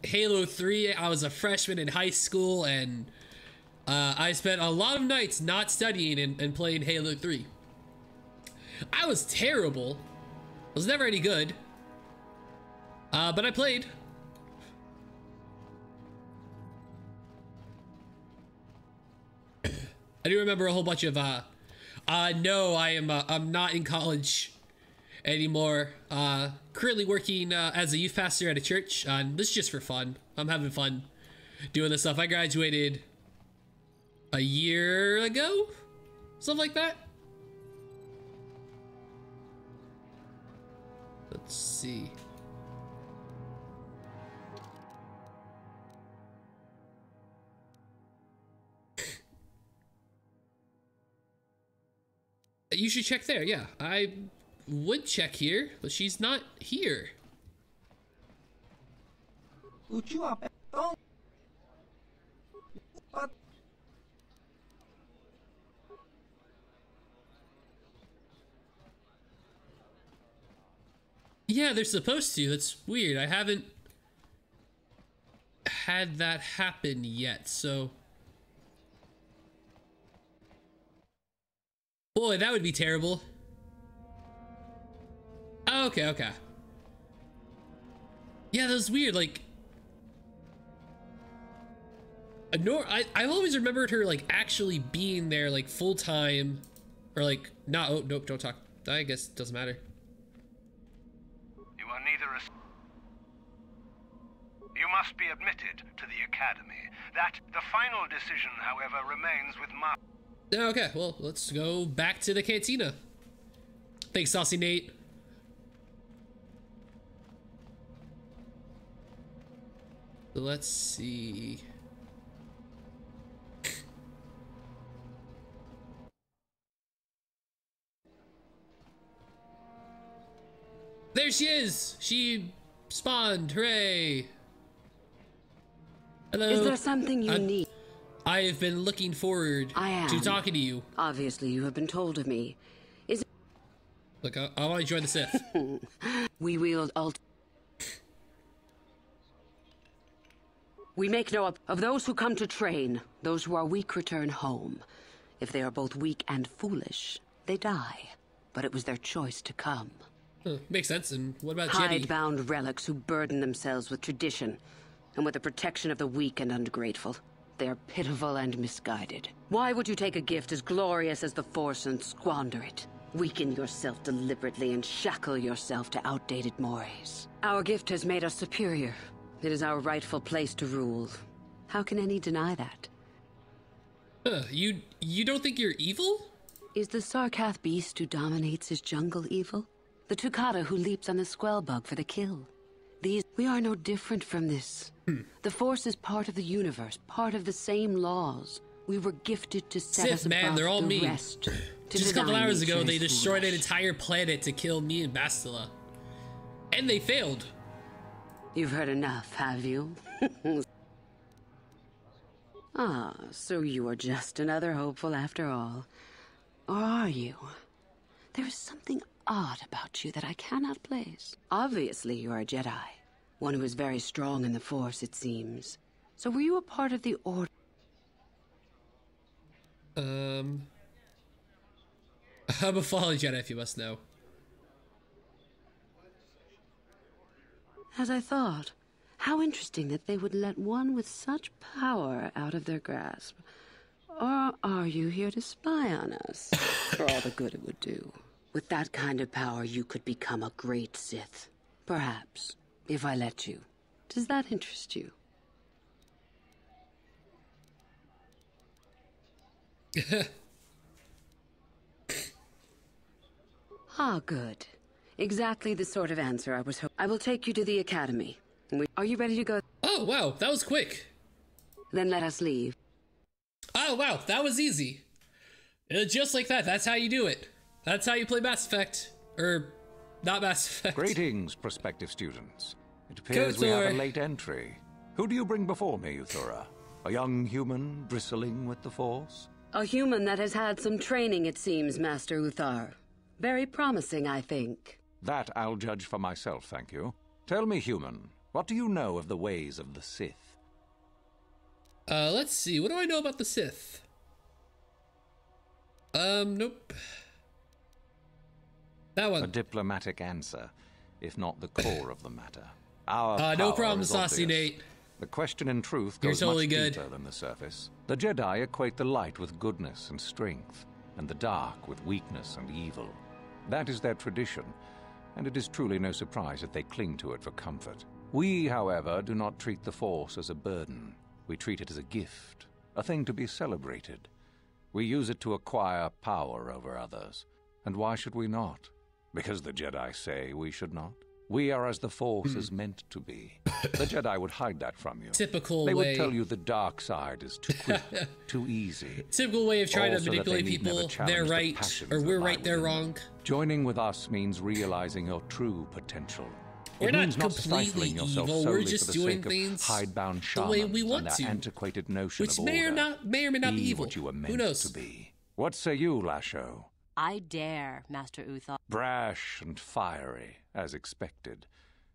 Halo 3. I was a freshman in high school, and I spent a lot of nights not studying and playing Halo 3. I was terrible. I was never any good. But I played. I do remember a whole bunch of no, I'm not in college anymore. Currently working as a youth pastor at a church. This is just for fun. I'm having fun doing this stuff. I graduated a year ago, something like that. Let's see. You should check there. Yeah, I would check here, but she's not here. Yeah, they're supposed to. That's weird. I haven't had that happen yet, so... Boy, that would be terrible. Okay. Yeah, that was weird. Like, I've always remembered her like actually being there like full time, or like not. Oh nope, don't talk. I guess it doesn't matter. You are neither a... You must be admitted to the academy. The final decision, however, remains with Ma... Okay, well, let's go back to the cantina. Thanks, Saucy Nate. So let's see. There she is! She spawned, hooray! Hello. Is there something you need? I have been looking forward to talking to you. Obviously, you have been told of me. Look, I want to join the Sith. We wield We make no of those who come to train. Those who are weak return home. If they are both weak and foolish, they die. But it was their choice to come. Makes sense. And what about Jenny? Hide-bound relics who burden themselves with tradition and with the protection of the weak and ungrateful. They are pitiful and misguided. Why would you take a gift as glorious as the Force and squander it? Weaken yourself deliberately and shackle yourself to outdated mores. Our gift has made us superior. It is our rightful place to rule. How can any deny that? You don't think you're evil? Is the Sarkath beast who dominates his jungle evil? The Tukata who leaps on the Squellbug for the kill? We are no different from this. The Force is part of the universe, part of the same laws. We were gifted to set us above they're all the mean. rest. Just a couple hours ago, they destroyed an entire planet to kill me and Bastila. And they failed. You've heard enough, have you? Ah, so you are just another hopeful after all. Or are you? There is something odd about you that I cannot place. Obviously, you are a Jedi. One who is very strong in the Force, it seems. So were you a part of the Order? I'm a fallen Jedi, if you must know. As I thought. How interesting that they would let one with such power out of their grasp. Or are you here to spy on us? For all the good it would do. With that kind of power, you could become a great Sith. Perhaps, if I let you. Does that interest you? Ah, good. Exactly the sort of answer I was hoping. I will take you to the academy. Are you ready to go? Oh, wow, that was quick. Then let us leave. Oh, wow, that was easy. Just like that, that's how you do it. That's how you play Mass Effect. Or, not Mass Effect. Greetings, prospective students. It appears we have a late entry. Who do you bring before me, Uthura? A young human bristling with the Force? A human that has had some training, it seems, Master Uthar. Very promising, I think. That I'll judge for myself, thank you. Tell me, human, what do you know of the ways of the Sith? Let's see. What do I know about the Sith? Nope. That one. A diplomatic answer, if not the core of the matter. Our no power problem, is Saucy obvious. Nate. The question in truth You're goes totally much good. deeper than the surface. The Jedi equate the light with goodness and strength, and the dark with weakness and evil. That is their tradition, and it is truly no surprise that they cling to it for comfort. We, however, do not treat the Force as a burden. We treat it as a gift, a thing to be celebrated. We use it to acquire power over others. And why should we not? Because the Jedi say we should not. We are as the Force is meant to be. The Jedi would hide that from you. Typical They way. would tell you the dark side is too quick, too easy. Typical way of trying Also to that they manipulate need never people. challenge They're the right, passions or that we're lie right, they're within them. wrong. Joining with us means realizing your true potential. We're It not means not completely stifling yourself evil. We're solely just for the doing sake things of hidebound the shamans way we want and their to. antiquated notion Which of may or order. may not be evil. What you were meant Who knows? to be. What say you, Lasho? I dare, Master Uthar. Brash and fiery, as expected.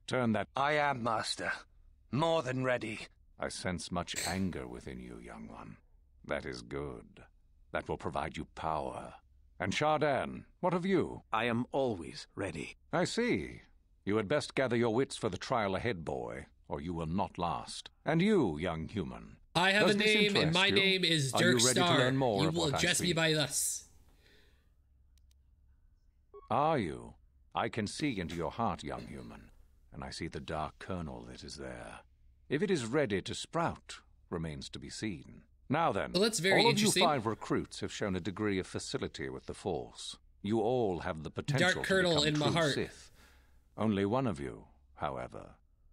Turn that... I am, Master. More than ready. I sense much anger within you, young one. That is good. That will provide you power. And Shardan, what of you? I am always ready. I see. You had best gather your wits for the trial ahead, boy, or you will not last. And you, young human. I have a name, and my name is Dirk Starr. You will address me by thus. Are you? I can see into your heart, young human, and I see the dark kernel that is there. If it is ready to sprout, remains to be seen. Now then, well, that's very all of interesting. you 5 recruits have shown a degree of facility with the Force. You all have the potential dark kernel to become in my heart. Sith. Only one of you, however,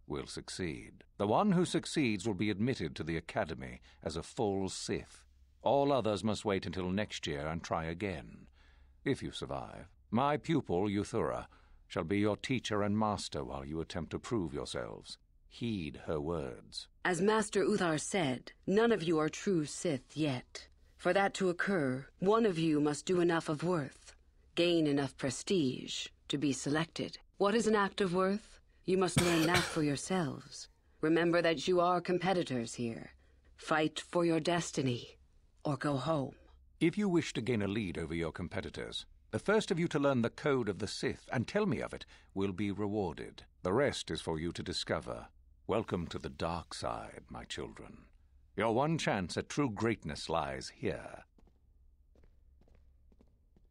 will succeed. The one who succeeds will be admitted to the Academy as a full Sith. All others must wait until next year and try again. If you survive, my pupil, Euthura, shall be your teacher and master while you attempt to prove yourselves. Heed her words. As Master Uthar said, none of you are true Sith yet. For that to occur, one of you must do enough of worth, gain enough prestige, to be selected. What is an act of worth? You must learn that for yourselves. Remember that you are competitors here. Fight for your destiny, or go home. If you wish to gain a lead over your competitors, the first of you to learn the code of the Sith and tell me of it will be rewarded. The rest is for you to discover. Welcome to the dark side, my children. Your one chance at true greatness lies here.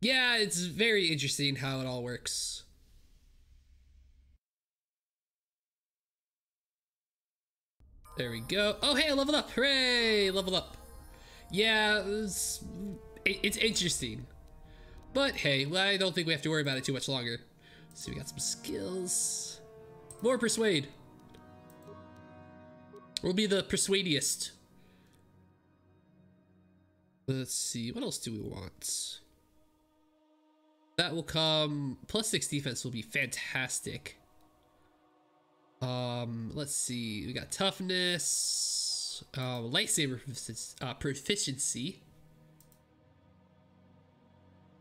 Yeah, it's very interesting how it all works. There we go. Oh, hey, I leveled up. Hooray, leveled up. Yeah, it's interesting. But hey, well, I don't think we have to worry about it too much longer. So we got some skills. More persuade. We'll be the persuadiest. Let's see, what else do we want? That will come, +6 defense will be fantastic. Let's see, we got toughness, lightsaber proficiency.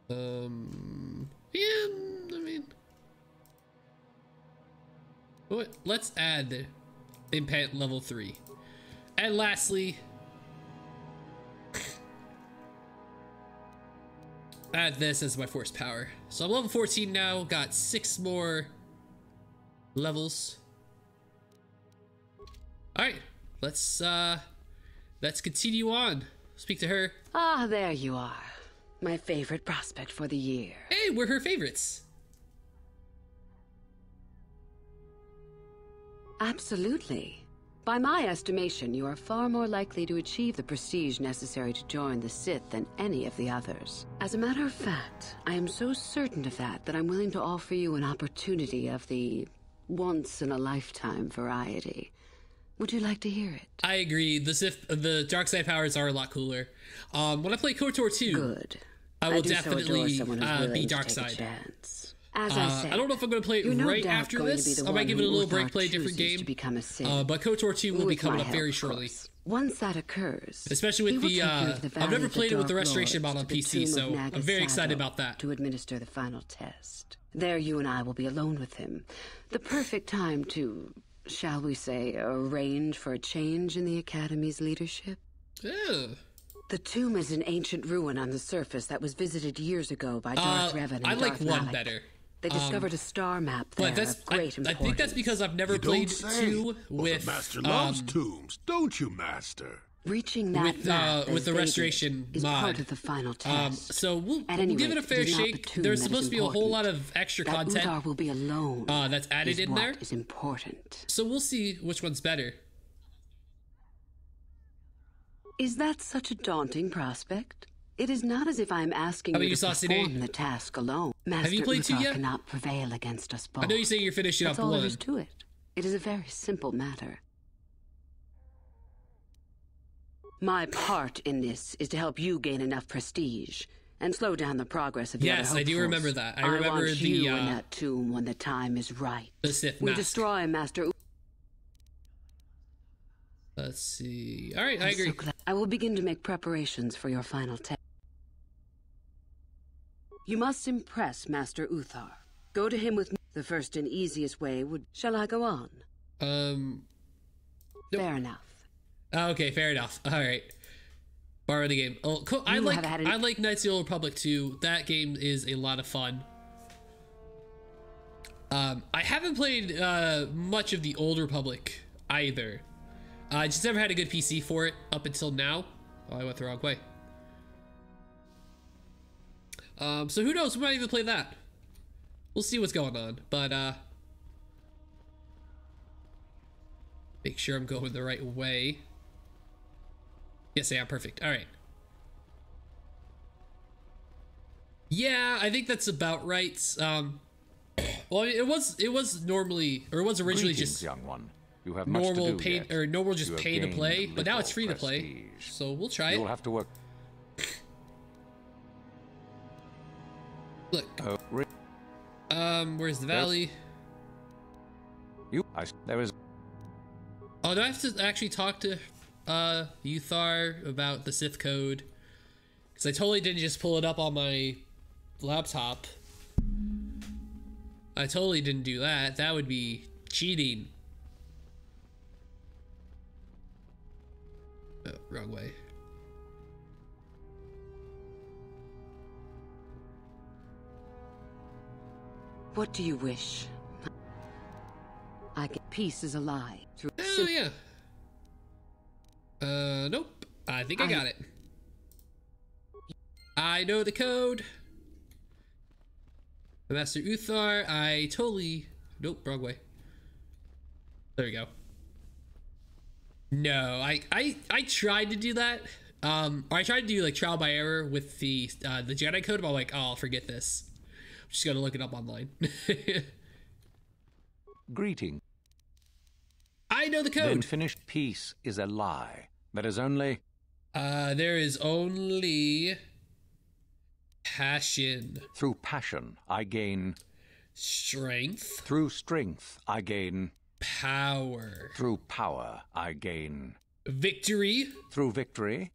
Yeah, I mean, what? Let's add Impant level 3. And lastly, add this as my force power. So I'm level 14 now, got 6 more levels. All right, let's continue on. Speak to her. Ah, there you are. My favorite prospect for the year. Hey, we're her favorites. Absolutely. By my estimation, you are far more likely to achieve the prestige necessary to join the Sith than any of the others. As a matter of fact, I am so certain of that I'm willing to offer you an opportunity of the once-in-a-lifetime variety. Would you like to hear it? I agree. The dark side powers are a lot cooler. When I play KOTOR 2, good. I will definitely be dark side. As I said, I don't know if I'm going to play it right after this. I might give it a little break, play a different game. But KOTOR 2 will be coming up very shortly. Once that occurs, especially with the I've never played it with the restoration mod on PC, so I'm very excited about that. To administer the final test. There you and I will be alone with him. The perfect time to, shall we say, arrange for a change in the Academy's leadership. Yeah. The tomb is an ancient ruin on the surface that was visited years ago by Darth Revan and I like Darth one Malak. better. They discovered a star map there but that's, of great importance. I think that's because I've never played 2 with... The Master loves tombs, don't you, Master? Reaching that map with the restoration is mod. part of the final test. So we'll give it a fair shake. There's supposed to be a whole lot of extra content Uthar will be alone that's added in there. Is important. So we'll see which one's better. Is that such a daunting prospect? It is not as if I am asking you to perform the task alone. Master Have you played 2 Uthar yet? cannot prevail against us both. I know you say you're finishing up 1. That's all there is to it. It is a very simple matter. My part in this is to help you gain enough prestige and slow down the progress of the other hopefuls. Yes, I do remember that. I remember want you in that tomb when the time is right. The Sith we mask. Destroy Master. Let's see. All right, I agree. I will begin to make preparations for your final test. You must impress Master Uthar. Go to him with me. The first and easiest way would... Shall I go on? Fair enough. Okay, fair enough. All right. Borrow the game. Oh, cool. I like Knights of the Old Republic 2. That game is a lot of fun. I haven't played much of the Old Republic either. I just never had a good PC for it up until now. Oh, I went the wrong way. So who knows? We might even play that. We'll see what's going on, but make sure I'm going the right way. Yes, I am. Perfect. All right. Yeah, I think that's about right. Well, I mean, it was normally, or it was originally just young one. You have normal much to do pay, yet. or normal just You have pay to gained play, but now it's free little to play. prestige. So we'll try You'll it. have to work. Look. Where's the valley? There is. Oh, do I have to actually talk to Uthar about the Sith code? Because I totally didn't just pull it up on my laptop. I totally didn't do that. That would be cheating. Oh, wrong way. What do you wish? I get peace is a lie. Oh, yeah. Nope. I think I got it. I know the code. Master Uthar, I totally... Nope, wrong way. There we go. No, I tried to do that. Or I tried to do like trial by error with the Jedi code, but I'm like, oh, I'll forget this. I'm just gonna look it up online. Greeting. I know the code. Unfinished peace is a lie. There is only... there is only... passion. Through passion, I gain... strength. Through strength, I gain... power. Through power, I gain... victory. Through victory...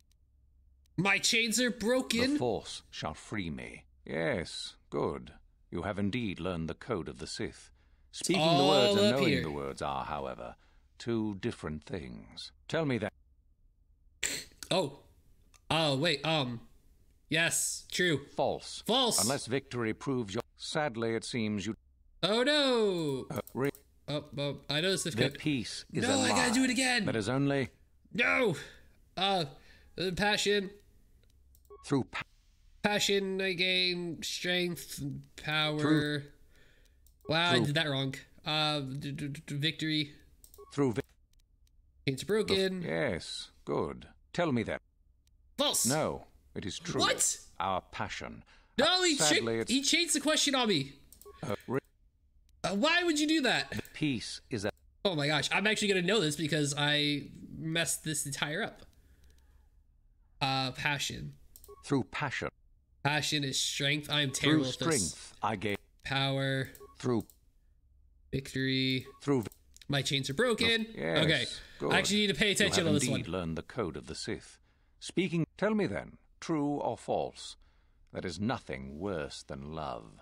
my chains are broken. The Force shall free me. Yes, good. You have indeed learned the code of the Sith. Speaking the words and knowing the words are, however, two different things. Tell me that... Oh. Oh, wait, yes, true. False. False. Unless victory proves your... Sadly, it seems you... Oh, no. Oh, I know this is the peace is a lie. I gotta do it again. That is only... No. Passion. Through passion, I gain strength, power. Through... Wow, I did that wrong. Victory. Through... Chains broken. Yes, good. Tell me that. False. No, it is true. What? Our passion. No, he changed the question on me. Why would you do that? The peace is a... Oh my gosh, I'm actually gonna know this because I messed this entire up. Passion. Through passion. Passion is strength. I'm terrible at this. Through strength, I gain... power. Through... victory. Through... my chains are broken. Yes, okay. good. I actually need to pay attention on this one. You have indeed learned the code of the Sith. Speaking... Tell me then, true or false? There is nothing worse than love.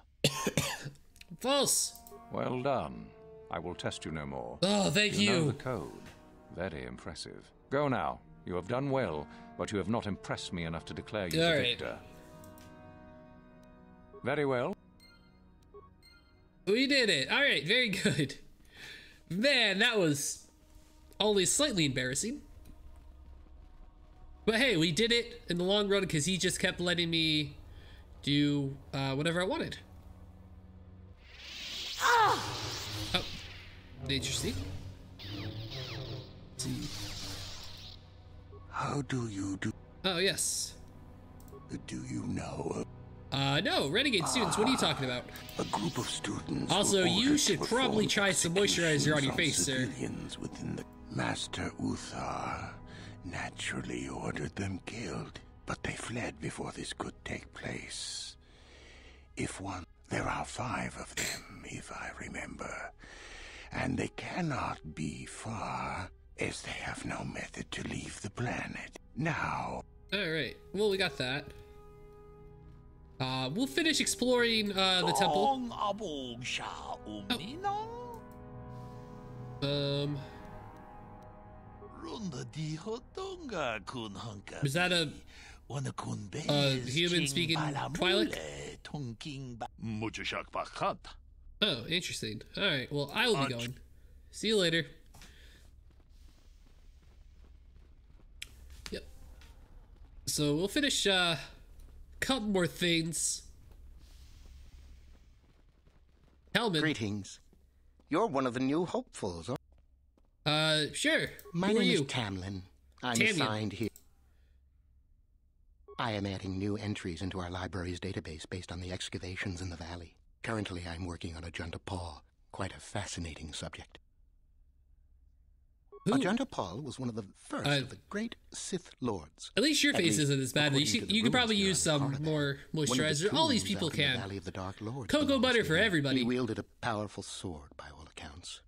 False. Well done. I will test you no more. Oh, thank you. You know the code. Very impressive. Go now. You have done well, but you have not impressed me enough to declare you the victor. Very well. We did it. All right, very good. Man, that was only slightly embarrassing. But hey, we did it in the long run because he just kept letting me do whatever I wanted. Oh, interesting. Let's see. How do you do? Oh, yes. Do you know? No, Renegade students, what are you talking about? A group of students. Also, you should probably try some moisturizer on your face, sir. Within the Master Uthar naturally ordered them killed, but they fled before this could take place. There are 5 of them, if I remember, and they cannot be far, as they have no method to leave the planet. Now... Alright, well, we got that. We'll finish exploring, the temple. Was that a human speaking Twi'lek? Oh, interesting. All right. Well, I will be going. See you later. Yep. So we'll finish a couple more things. Helmet. Greetings. You're one of the new hopefuls, Sure. My Who are name you? is Tamlin. I'm Tamian. assigned here. I am adding new entries into our library's database based on the excavations in the valley. Currently, I'm working on Ajunta Paul. Quite a fascinating subject. Ajunta Paul was one of the first of the great Sith lords. At least your face isn't as bad. You could probably use some more moisturizer. All these people can. The Valley of the Dark Lord Cocoa butter for everybody. He wielded a powerful sword, by all accounts.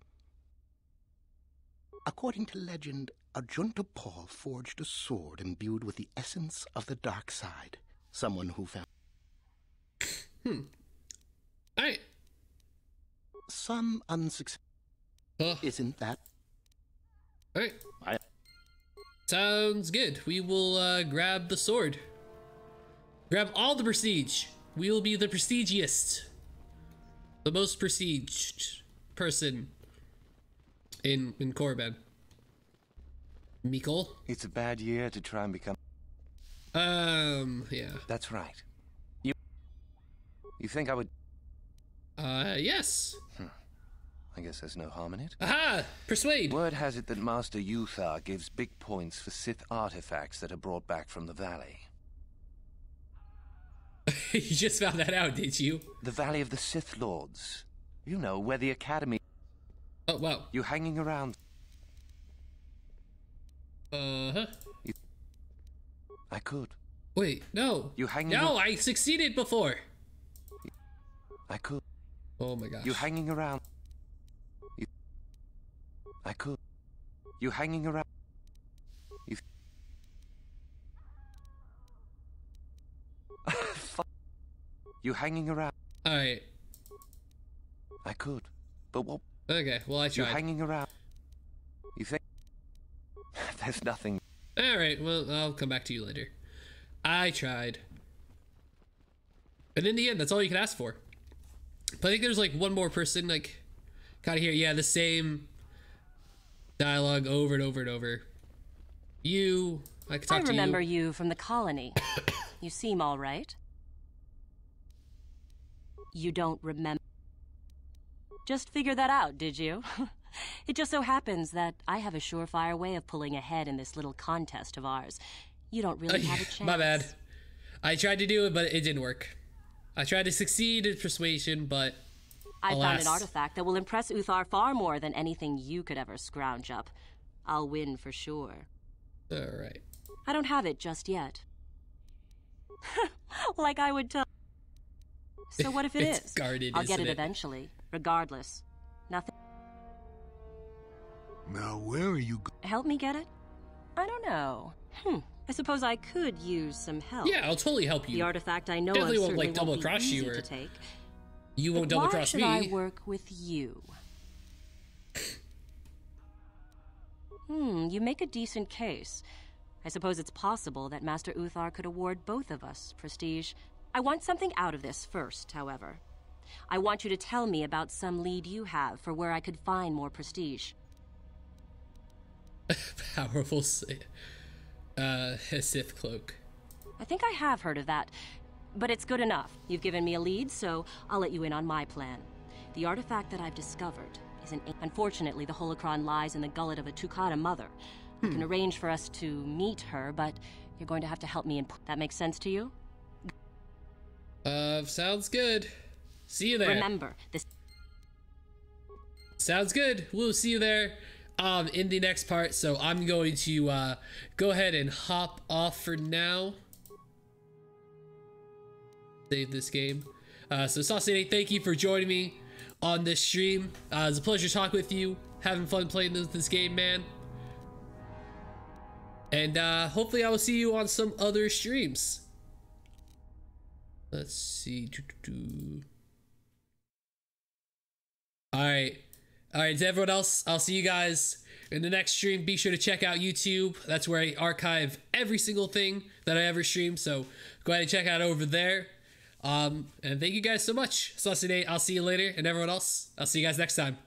According to legend, Ajunta Paul forged a sword imbued with the essence of the dark side. Someone who found... Alright. Some unsuccessful... Isn't that... Alright. Sounds good. We will grab the sword. Grab all the prestige. We will be the prestigiest. The most prestiged person in Korriban. Mikkel? It's a bad year to try and become... Yeah. That's right. You think I would... Yes. I guess there's no harm in it. Aha! Persuade! Word has it that Master Uthar gives big points for Sith artifacts that are brought back from the valley. You just found that out, did you? The Valley of the Sith Lords. You know, where the Academy... Oh, wow. You hanging around... Uh-huh. I could. Wait, no. You hanging... No, I succeeded before. I could. Oh my gosh. You hanging around... I could. You hanging around... You hanging around... Alright. I could. But what... Okay, well I tried. You hanging around... You think... There's nothing... Alright, well, I'll come back to you later. I tried. And in the end, that's all you can ask for. But I think there's like one more person, like, kind of here. Yeah, the same dialogue over and over and over. You, I could talk to you. I remember you from the colony. You seem all right. You don't remember. Just figure that out, did you? It just so happens that I have a surefire way of pulling ahead in this little contest of ours. You don't really have a chance. My bad. I tried to do it, but it didn't work. I tried to succeed in persuasion, but I alas. found an artifact that will impress Uthar far more than anything you could ever scrounge up. I'll win for sure. Alright. I don't have it just yet. Like I would tell. So what if it It's is? guarded, I'll get isn't it it? eventually. Regardless. Nothing. Now, where are you Help me get it? I don't know. I suppose I could use some help. Yeah, I'll totally help you. The artifact I know Definitely of won't, certainly like, double won't be cross easy you or to take. You won't But double cross me. Why should I work with you? You make a decent case. I suppose it's possible that Master Uthar could award both of us prestige. I want something out of this first, however. I want you to tell me about some lead you have for where I could find more prestige. Powerful Sith cloak. I think I have heard of that, but it's good enough. You've given me a lead, so I'll let you in on my plan. The artifact that I've discovered is an... Unfortunately, the holocron lies in the gullet of a Tukata mother. I can arrange for us to meet her, but you're going to have to help me. That makes sense to you? Sounds good. See you there. Remember, this... Sounds good. We'll see you there in the next part. So I'm going to go ahead and hop off for now. Save this game. So Saucy, thank you for joining me on this stream. It's a pleasure talking with you. Having fun playing this game, man. And hopefully I will see you on some other streams. Let's see. Alright, to everyone else, I'll see you guys in the next stream. Be sure to check out YouTube. That's where I archive every single thing that I ever stream, so go ahead and check out over there. And thank you guys so much. Saucy Nate, I'll see you later, and everyone else, I'll see you guys next time.